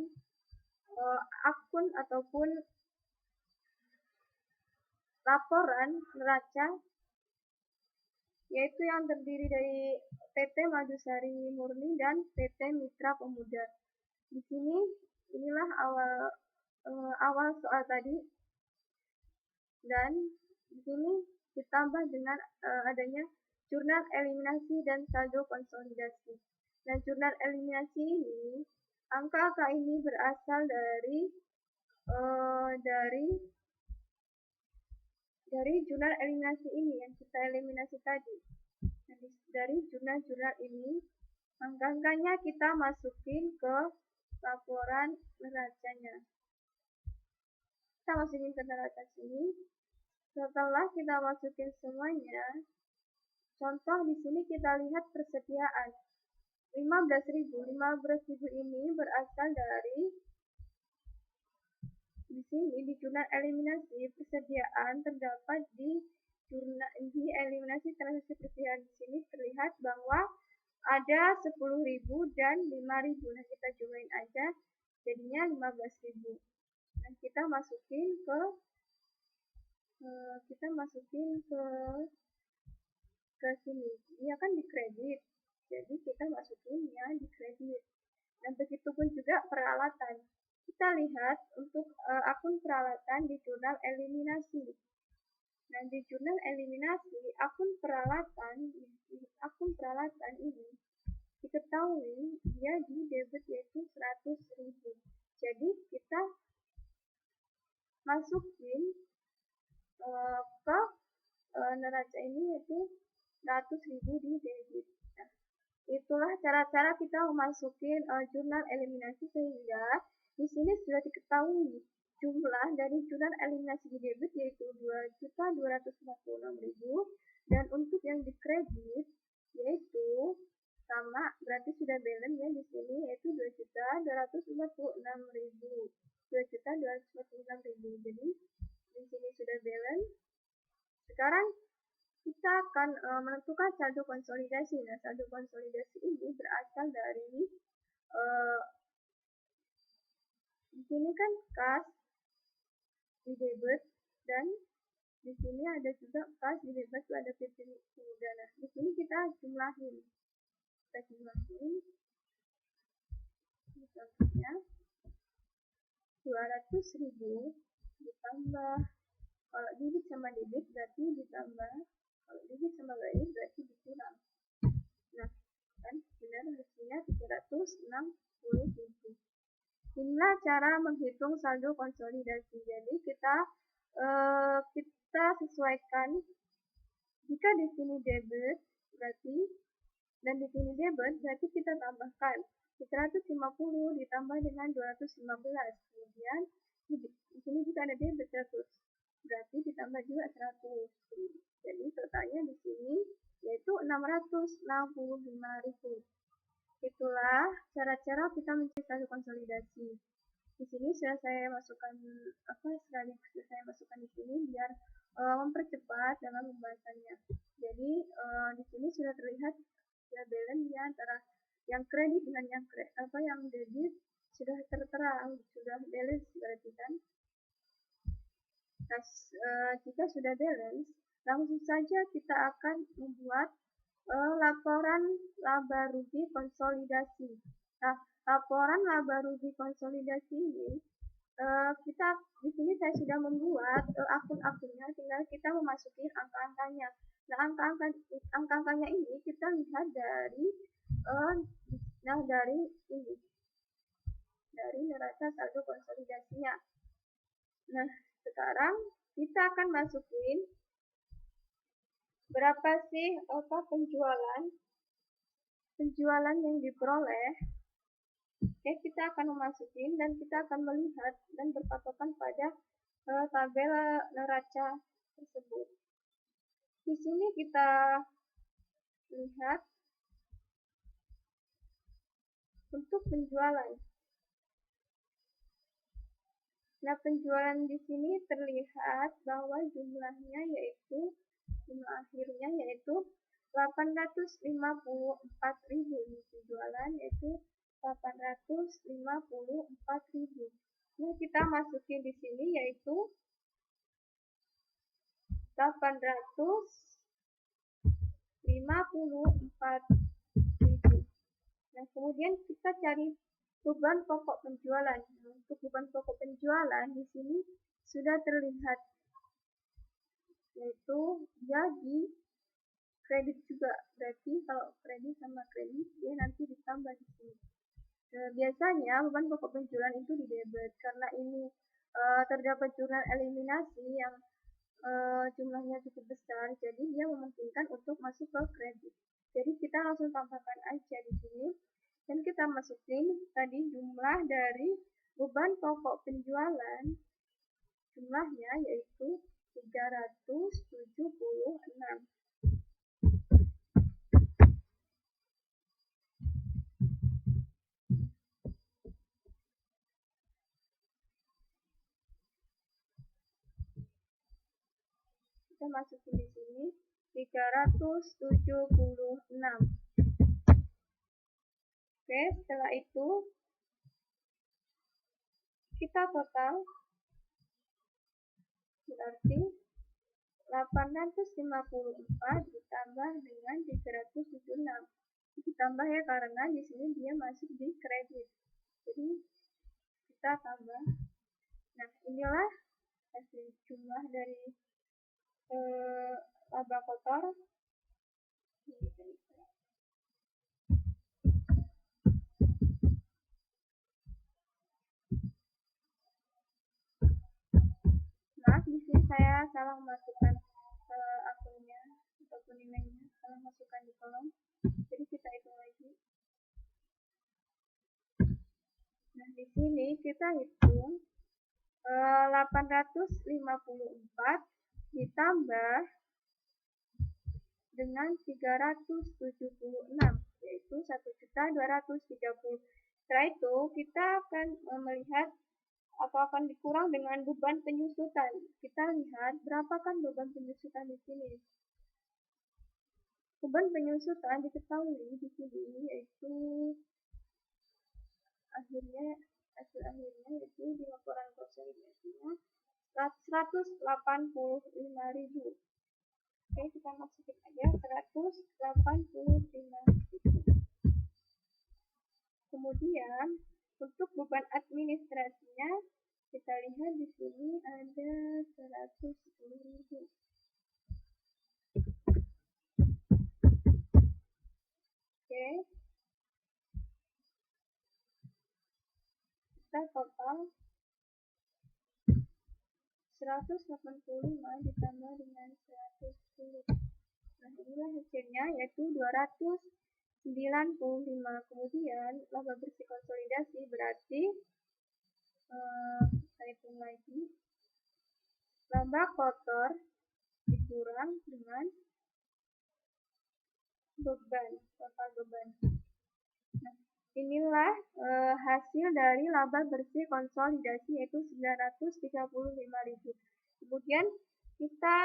akun ataupun laporan neraca, yaitu yang terdiri dari PT Madusari Murni dan PT Mitra Pemuda. Di sini inilah awal soal tadi, dan di sini ditambah dengan adanya jurnal eliminasi dan saldo konsolidasi. Nah, jurnal eliminasi ini, angka-angka ini berasal dari jurnal eliminasi ini yang kita eliminasi tadi. Nah, dari jurnal-jurnal ini, angka-angkanya kita masukin ke laporan neracanya. Kita masukin ke neraca sini. Setelah kita masukin semuanya, contoh di sini kita lihat persediaan 15.000. 15.000 ini berasal dari di sini di jurnal eliminasi persediaan terdapat di eliminasi transaksi persediaan. Di sini terlihat bahwa ada 10.000 dan 5.000. Nah, kita jumlahin aja jadinya 15.000. Nah, kita masukin ke sini. Ini akan dikredit. Jadi kita masukinnya di kredit. Dan begitu pun juga peralatan. Kita lihat untuk akun peralatan di jurnal eliminasi. Nah, di jurnal eliminasi akun peralatan ini diketahui dia di debit yaitu 100.000. Jadi kita masukin ke neraca ini yaitu 100.000 di debit. Nah, itulah cara-cara kita memasukin jurnal eliminasi sehingga di sini sudah diketahui jumlah dari jurnal eliminasi di debit yaitu 2.246.000 dan untuk yang di kredit yaitu sama berarti sudah balance ya di sini yaitu 2.246.000. 2.246.000. Jadi di sini sudah balance. Sekarang kita akan menentukan saldo konsolidasi. Nah, saldo konsolidasi ini berasal dari di sini kan kas di debit dan di sini ada juga kas di debit itu ada PP Pemuda. Nah, di sini kita jumlahin. Misalnya 200.000 ditambah kalau debit sama debit berarti ditambah, kalau debit sama kredit berarti dikurang. Nah, kan benar hasilnya 360.000. Inilah cara menghitung saldo konsolidasi. Jadi kita sesuaikan jika di sini debit berarti dan di sini debit berarti kita tambahkan 150 ditambah dengan 215. Kemudian di sini juga ada debit 100. Berarti ditambah juga 100. Jadi totalnya di sini yaitu 665.000. Itulah cara-cara kita mencari saldo konsolidasi. Di sini sudah saya masukkan di sini biar mempercepat dalam pembahasannya. Jadi di sini sudah terlihat ya balance ya antara yang kredit dengan yang debit sudah tertera, sudah balance berarti kan. Nah, jika sudah balance, langsung saja kita akan membuat laporan laba rugi konsolidasi. Nah, laporan laba rugi konsolidasi ini kita di sini saya sudah membuat akun-akunnya, tinggal kita memasuki angka-angkanya. Nah, angka-angkanya ini kita lihat dari dari neraca saldo konsolidasinya. Nah, sekarang kita akan masukin berapa sih penjualan yang diperoleh. Oke, kita akan memasukin dan kita akan melihat dan berpatokan pada tabel neraca tersebut. Di sini kita lihat untuk penjualan. Nah, penjualan di sini terlihat bahwa jumlahnya yaitu jumlah akhirnya yaitu 854.000. Penjualan yaitu 854.000. Nah, kita masukin di sini yaitu 854.000. Nah, kemudian kita cari beban pokok penjualan. Untuk beban pokok penjualan di sini sudah terlihat yaitu dia di kredit juga. Berarti kalau kredit sama kredit dia nanti ditambah di sini. Biasanya beban pokok penjualan itu di debit karena ini terdapat jurnal eliminasi yang jumlahnya cukup besar, jadi dia memungkinkan untuk masuk ke kredit. Jadi kita langsung tambahkan aja di sini dan kita masukin tadi jumlah dari beban pokok penjualan, jumlahnya yaitu 376. Kita masukin di sini 376. Oke, setelah itu kita total berarti 854 ditambah dengan 376. Ditambah ya karena di sini dia masuk di kredit. Jadi kita tambah. Nah, inilah hasil jumlah dari laba kotor. Maaf, di sini saya salah masukkan akunnya ataupun nilainya, salah masukkan di kolom. Jadi kita hitung lagi. Nah, di sini kita hitung 854 ditambah dengan 376, yaitu 1.230.000. Setelah itu kita akan melihat atau akan dikurang dengan beban penyusutan. Kita lihat berapakah beban penyusutan di sini. Beban penyusutan diketahui di sini yaitu hasil akhirnya yaitu di laporan konsolidasinya 185.000. Oke, kita masukin aja 185.000. Kemudian untuk beban administrasinya kita lihat di sini ada 110.000. Oke, kita total 185 ditambah dengan 110. Nah, inilah hasilnya yaitu 295. Kemudian laba bersih konsolidasi berarti saya hitung lagi, laba kotor dikurang dengan beban, total beban. Nah, inilah hasil dari laba bersih konsolidasi yaitu 935.000. Kemudian kita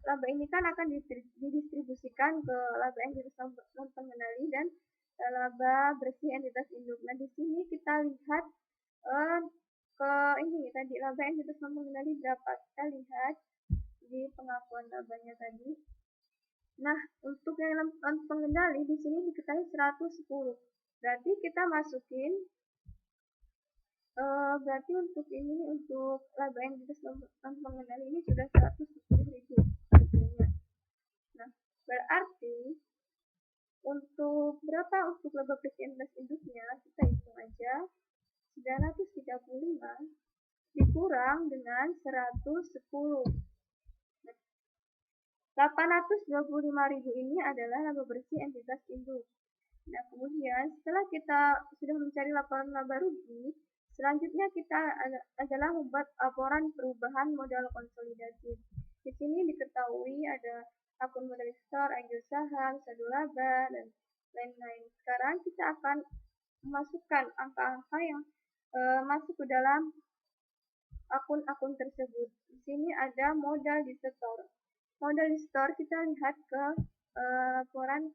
laba ini kan akan didistribusikan ke laba entitas non pengendali dan laba bersih entitas induk. Nah, di sini kita lihat ke ini tadi laba entitas non pengendali berapa. Kita lihat di pengakuan labanya tadi. Nah, untuk yang non pengendali di sini diketahui 110. Berarti kita masukin berarti untuk ini, untuk laba entitas non pengendali ini sudah 110.000 harganya. Nah, berarti untuk berapa untuk laba bersih entitas induknya, kita hitung aja 935 dikurang dengan 110. 825.000 ini adalah laba bersih entitas induk. Nah, kemudian setelah kita sudah mencari laporan laba rugi, selanjutnya kita adalah membuat laporan perubahan modal konsolidasi. Di sini diketahui ada akun modal store, agio saham, saldo laba, dan lain-lain. Sekarang kita akan memasukkan angka-angka yang masuk ke dalam akun-akun tersebut. Di sini ada modal di store. Modal di store kita lihat ke laporan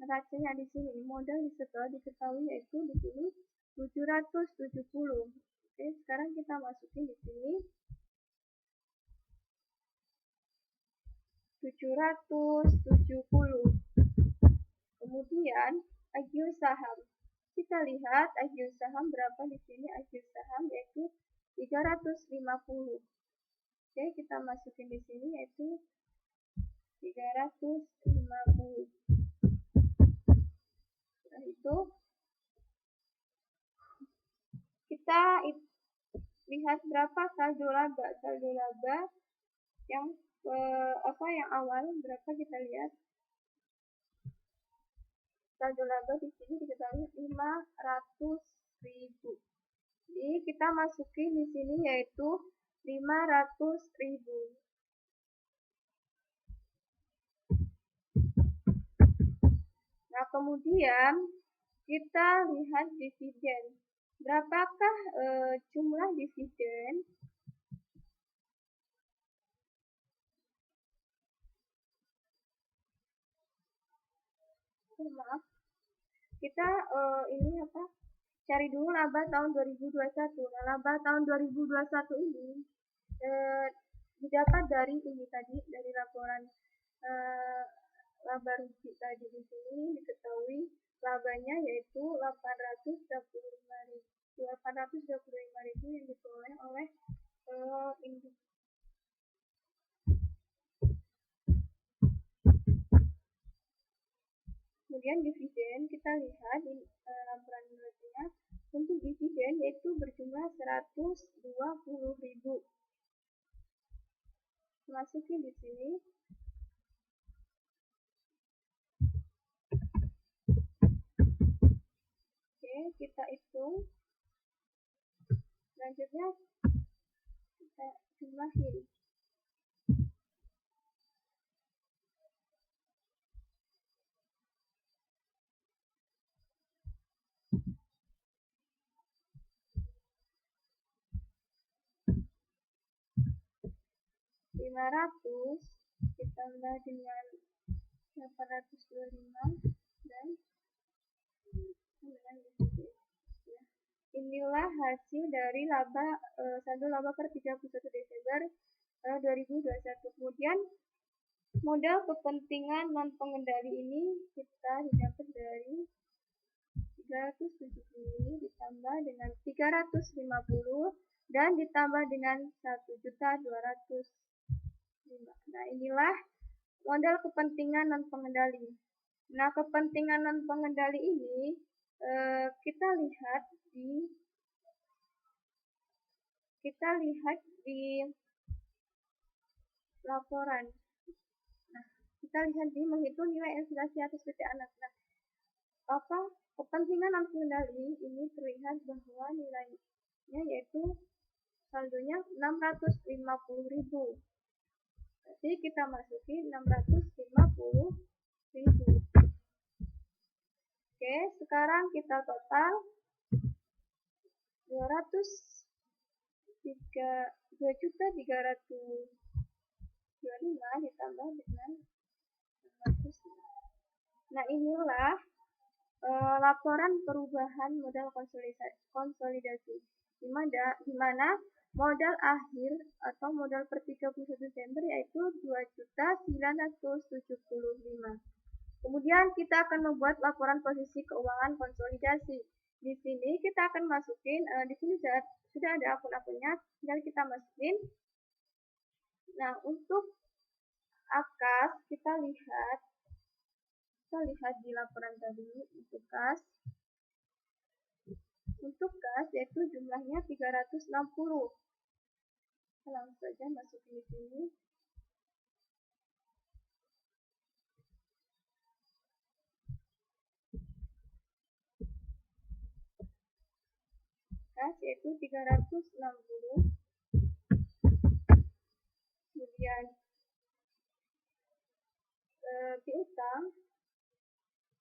neracanya di sini. Modal di store diketahui yaitu di sini 770. Oke, sekarang kita masukin di sini 770. Kemudian agio saham. Kita lihat agio saham berapa di sini. Agio saham yaitu 350. Oke, kita masukin di sini yaitu 350. Setelah itu kita lihat berapa saldo laba. Saldo laba yang yang awal berapa, kita lihat saldo laba di sini diketahui 500.000. Jadi kita masukin di sini yaitu 500.000. Nah, kemudian kita lihat dividen. Berapakah jumlah dividen? Maaf, kita cari dulu laba tahun 2021. Nah, laba tahun 2021 ini didapat dari ini tadi, dari laporan laba rugi tadi. Di sini diketahui labanya yaitu 825.000 yang diperoleh oleh induk. Kemudian dividen, kita lihat di laporan nilainya. Untuk dividen yaitu berjumlah 120.000. Masukin di sini. Oke, kita hitung. Selanjutnya kita jumlahin. Rp500 ditambah dengan 825 dan dengan dividen. Inilah hasil dari saldo laba per 31 Desember 2021. Kemudian modal kepentingan non pengendali ini kita dapat dari 370 ditambah dengan 350 dan ditambah dengan 1.205. Nah, inilah modal kepentingan non pengendali. Nah, kepentingan non pengendali ini kita lihat di laporan. Nah, kita lihat di menghitung nilai inflasi atas PT Anak. Nah, kepentingan non pengendali ini terlihat bahwa nilainya yaitu saldonya 650.000. Jadi kita masukin 650.000. Oke, sekarang kita total 2.325 ditambah dengan 600. Nah, inilah laporan perubahan modal konsolidasi di mana modal akhir atau modal per 31 Desember yaitu 2.975. Kemudian kita akan membuat laporan posisi keuangan konsolidasi. Di sini kita akan masukin, di sini sudah ada akun-akunnya, tinggal kita masukin. Nah, untuk AKAS kita lihat di laporan tadi untuk kas. Untuk kas yaitu jumlahnya 360. Langsung saja masukin di sini. Kas yaitu 360. Kemudian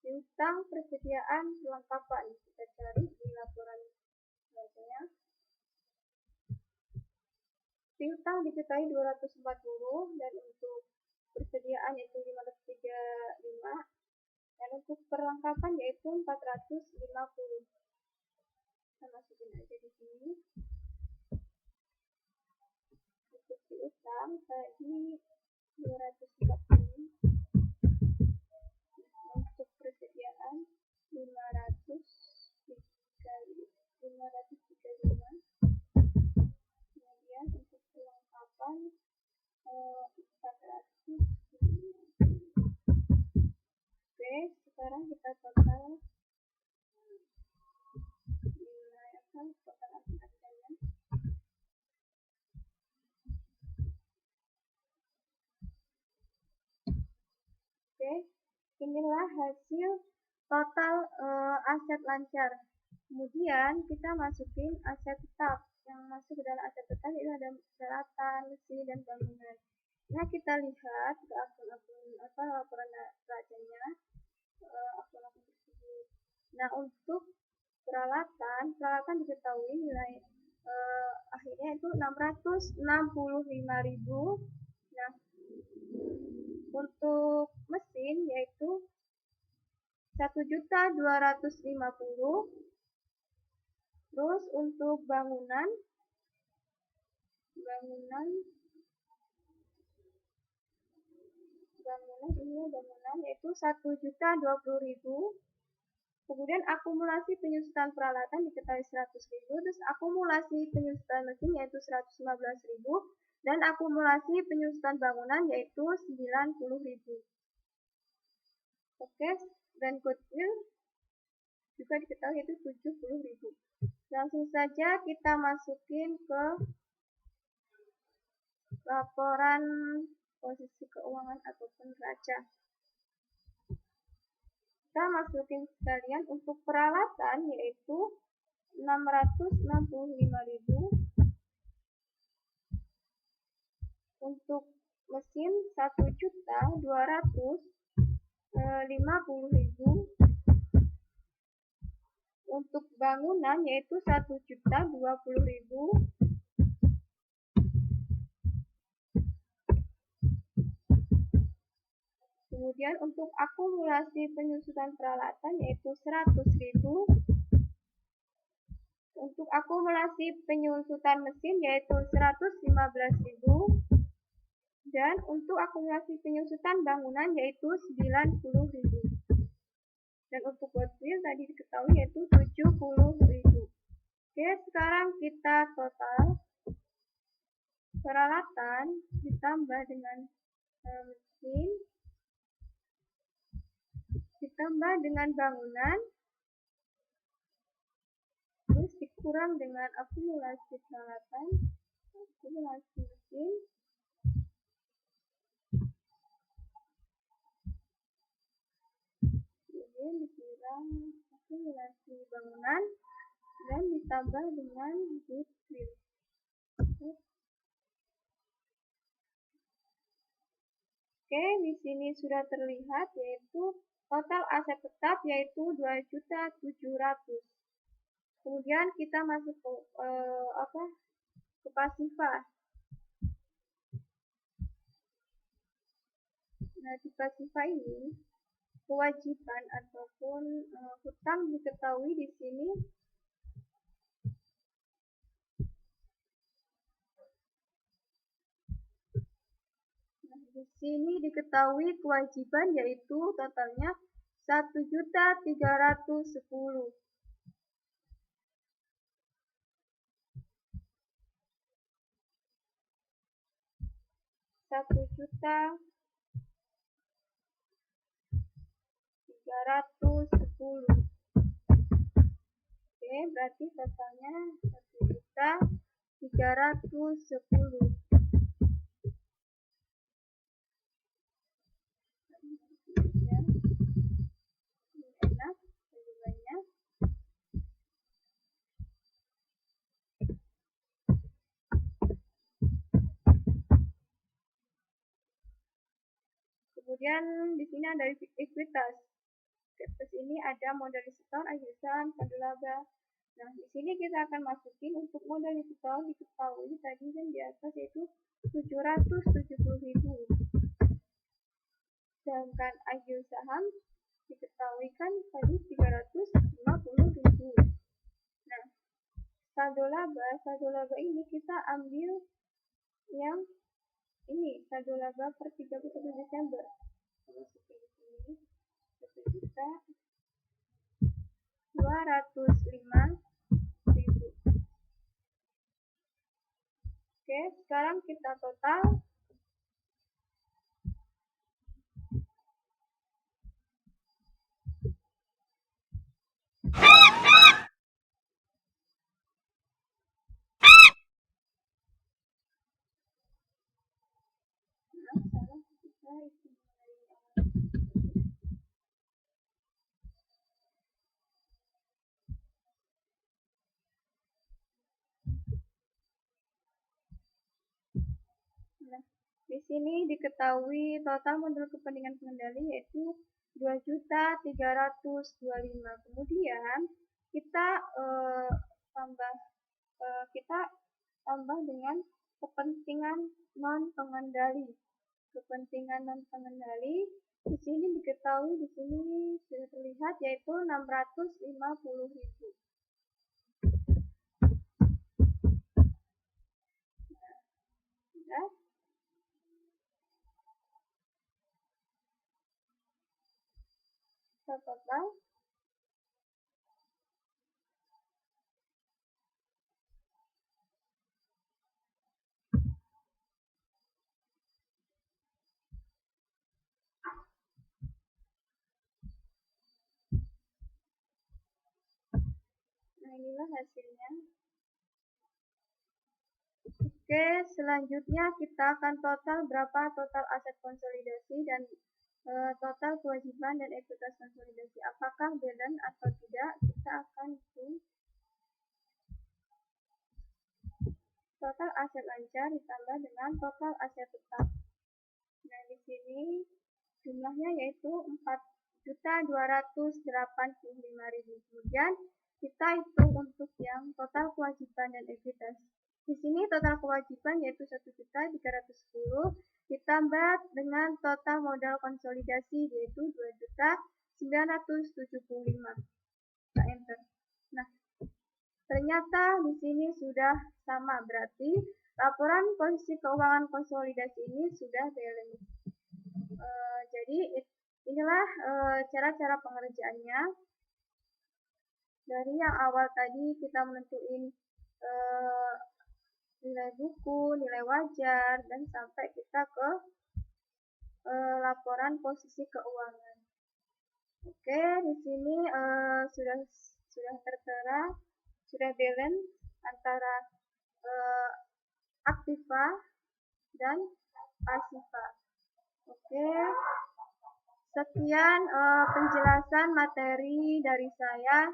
piutang persediaan perlengkapan kita cari di laporan selanjutnya. Piutang diketahui 240 dan untuk persediaan yaitu 535 dan untuk perlengkapan yaitu 450. Kita masukin aja di sini. Untuk piutang tadi 240. Untuk persediaan 535. Kemudian untuk perlengkapan 450. Oke, sekarang kita total total asetnya. Oke, inilah hasil total aset lancar. Kemudian kita masukin aset tetap. Yang masuk ke dalam aset tetap itu ada peralatan, mesin, dan bangunan. Nah, kita lihat ke akun-akun laporan neracanya, akun-akun tersebut. Nah, untuk peralatan diketahui nilai akhirnya itu 665.000. Nah, untuk mesin yaitu 1.250.000. Terus untuk bangunan yaitu 1.020.000. Kemudian akumulasi penyusutan peralatan diketahui 100.000, terus akumulasi penyusutan mesin yaitu 115.000 dan akumulasi penyusutan bangunan yaitu 90.000. Oke, dan goodwill juga diketahui itu 70.000. Langsung saja kita masukin ke laporan posisi keuangan ataupun neraca. Kita masukin sekalian untuk peralatan yaitu 665.000, untuk mesin 1.250.000, untuk bangunan yaitu 1.020.000, kemudian untuk akumulasi penyusutan peralatan yaitu 100.000, untuk akumulasi penyusutan mesin yaitu 115.000, dan untuk akumulasi penyusutan bangunan yaitu 90.000. Dan untuk goodwill tadi diketahui yaitu 70.000. Oke, sekarang kita total peralatan ditambah dengan mesin ditambah dengan bangunan terus dikurang dengan akumulasi peralatan, akumulasi mesin, kemudian dikurang akumulasi bangunan dan ditambah dengan goodwill. Oke, di sini sudah terlihat yaitu total aset tetap yaitu 2.700.000. Kemudian kita masuk ke pasifa. Nah, di pasifa ini kewajiban ataupun hutang diketahui di sini. Nah, di sini diketahui kewajiban yaitu totalnya 1.310.000. Oke, berarti totalnya 1.310.000. Enak hubungannya. Kemudian di sini ada ekuitas. Terus ini ada modalisator, ajudan, saldo laba. Nah, di sini kita akan masukin untuk modalisator diketahui tadi kan di atas yaitu 770.000. Sedangkan agio saham diketahui kan tadi 350.000. Nah, saldo laba ini kita ambil yang ini, saldo laba per 31 Desember. Masukin di sini 1.205.000. Oke, sekarang kita total. Nah, di sini diketahui total modal kepentingan pengendali yaitu 2.325.000. Kemudian kita tambah dengan kepentingan non pengendali. Kepentingan non pengendali di sini diketahui di sini sudah terlihat yaitu 650.000. Nah, total. inilah hasilnya. Oke, selanjutnya kita akan total berapa total aset konsolidasi dan total kewajiban dan ekuitas konsolidasi. Apakah balance atau tidak? Kita akan hitung. Total aset lancar ditambah dengan total aset tetap. Nah, di sini jumlahnya yaitu 4.285.000. Kemudian kita hitung untuk yang total kewajiban dan ekuitas. Di sini total kewajiban yaitu 1.310 ditambah dengan total modal konsolidasi yaitu 2.975. Kita enter. Nah, ternyata di sini sudah sama, berarti laporan posisi keuangan konsolidasi ini sudah balance. Jadi inilah cara-cara pengerjaannya. Dari yang awal tadi kita menentuin nilai buku, nilai wajar, dan sampai kita ke laporan posisi keuangan. Oke, di sini sudah tertera, sudah balance antara aktiva dan pasiva. Oke, sekian penjelasan materi dari saya.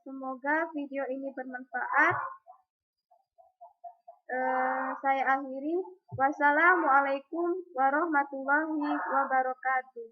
Semoga video ini bermanfaat. Saya akhiri. Wassalamualaikum warahmatullahi wabarakatuh.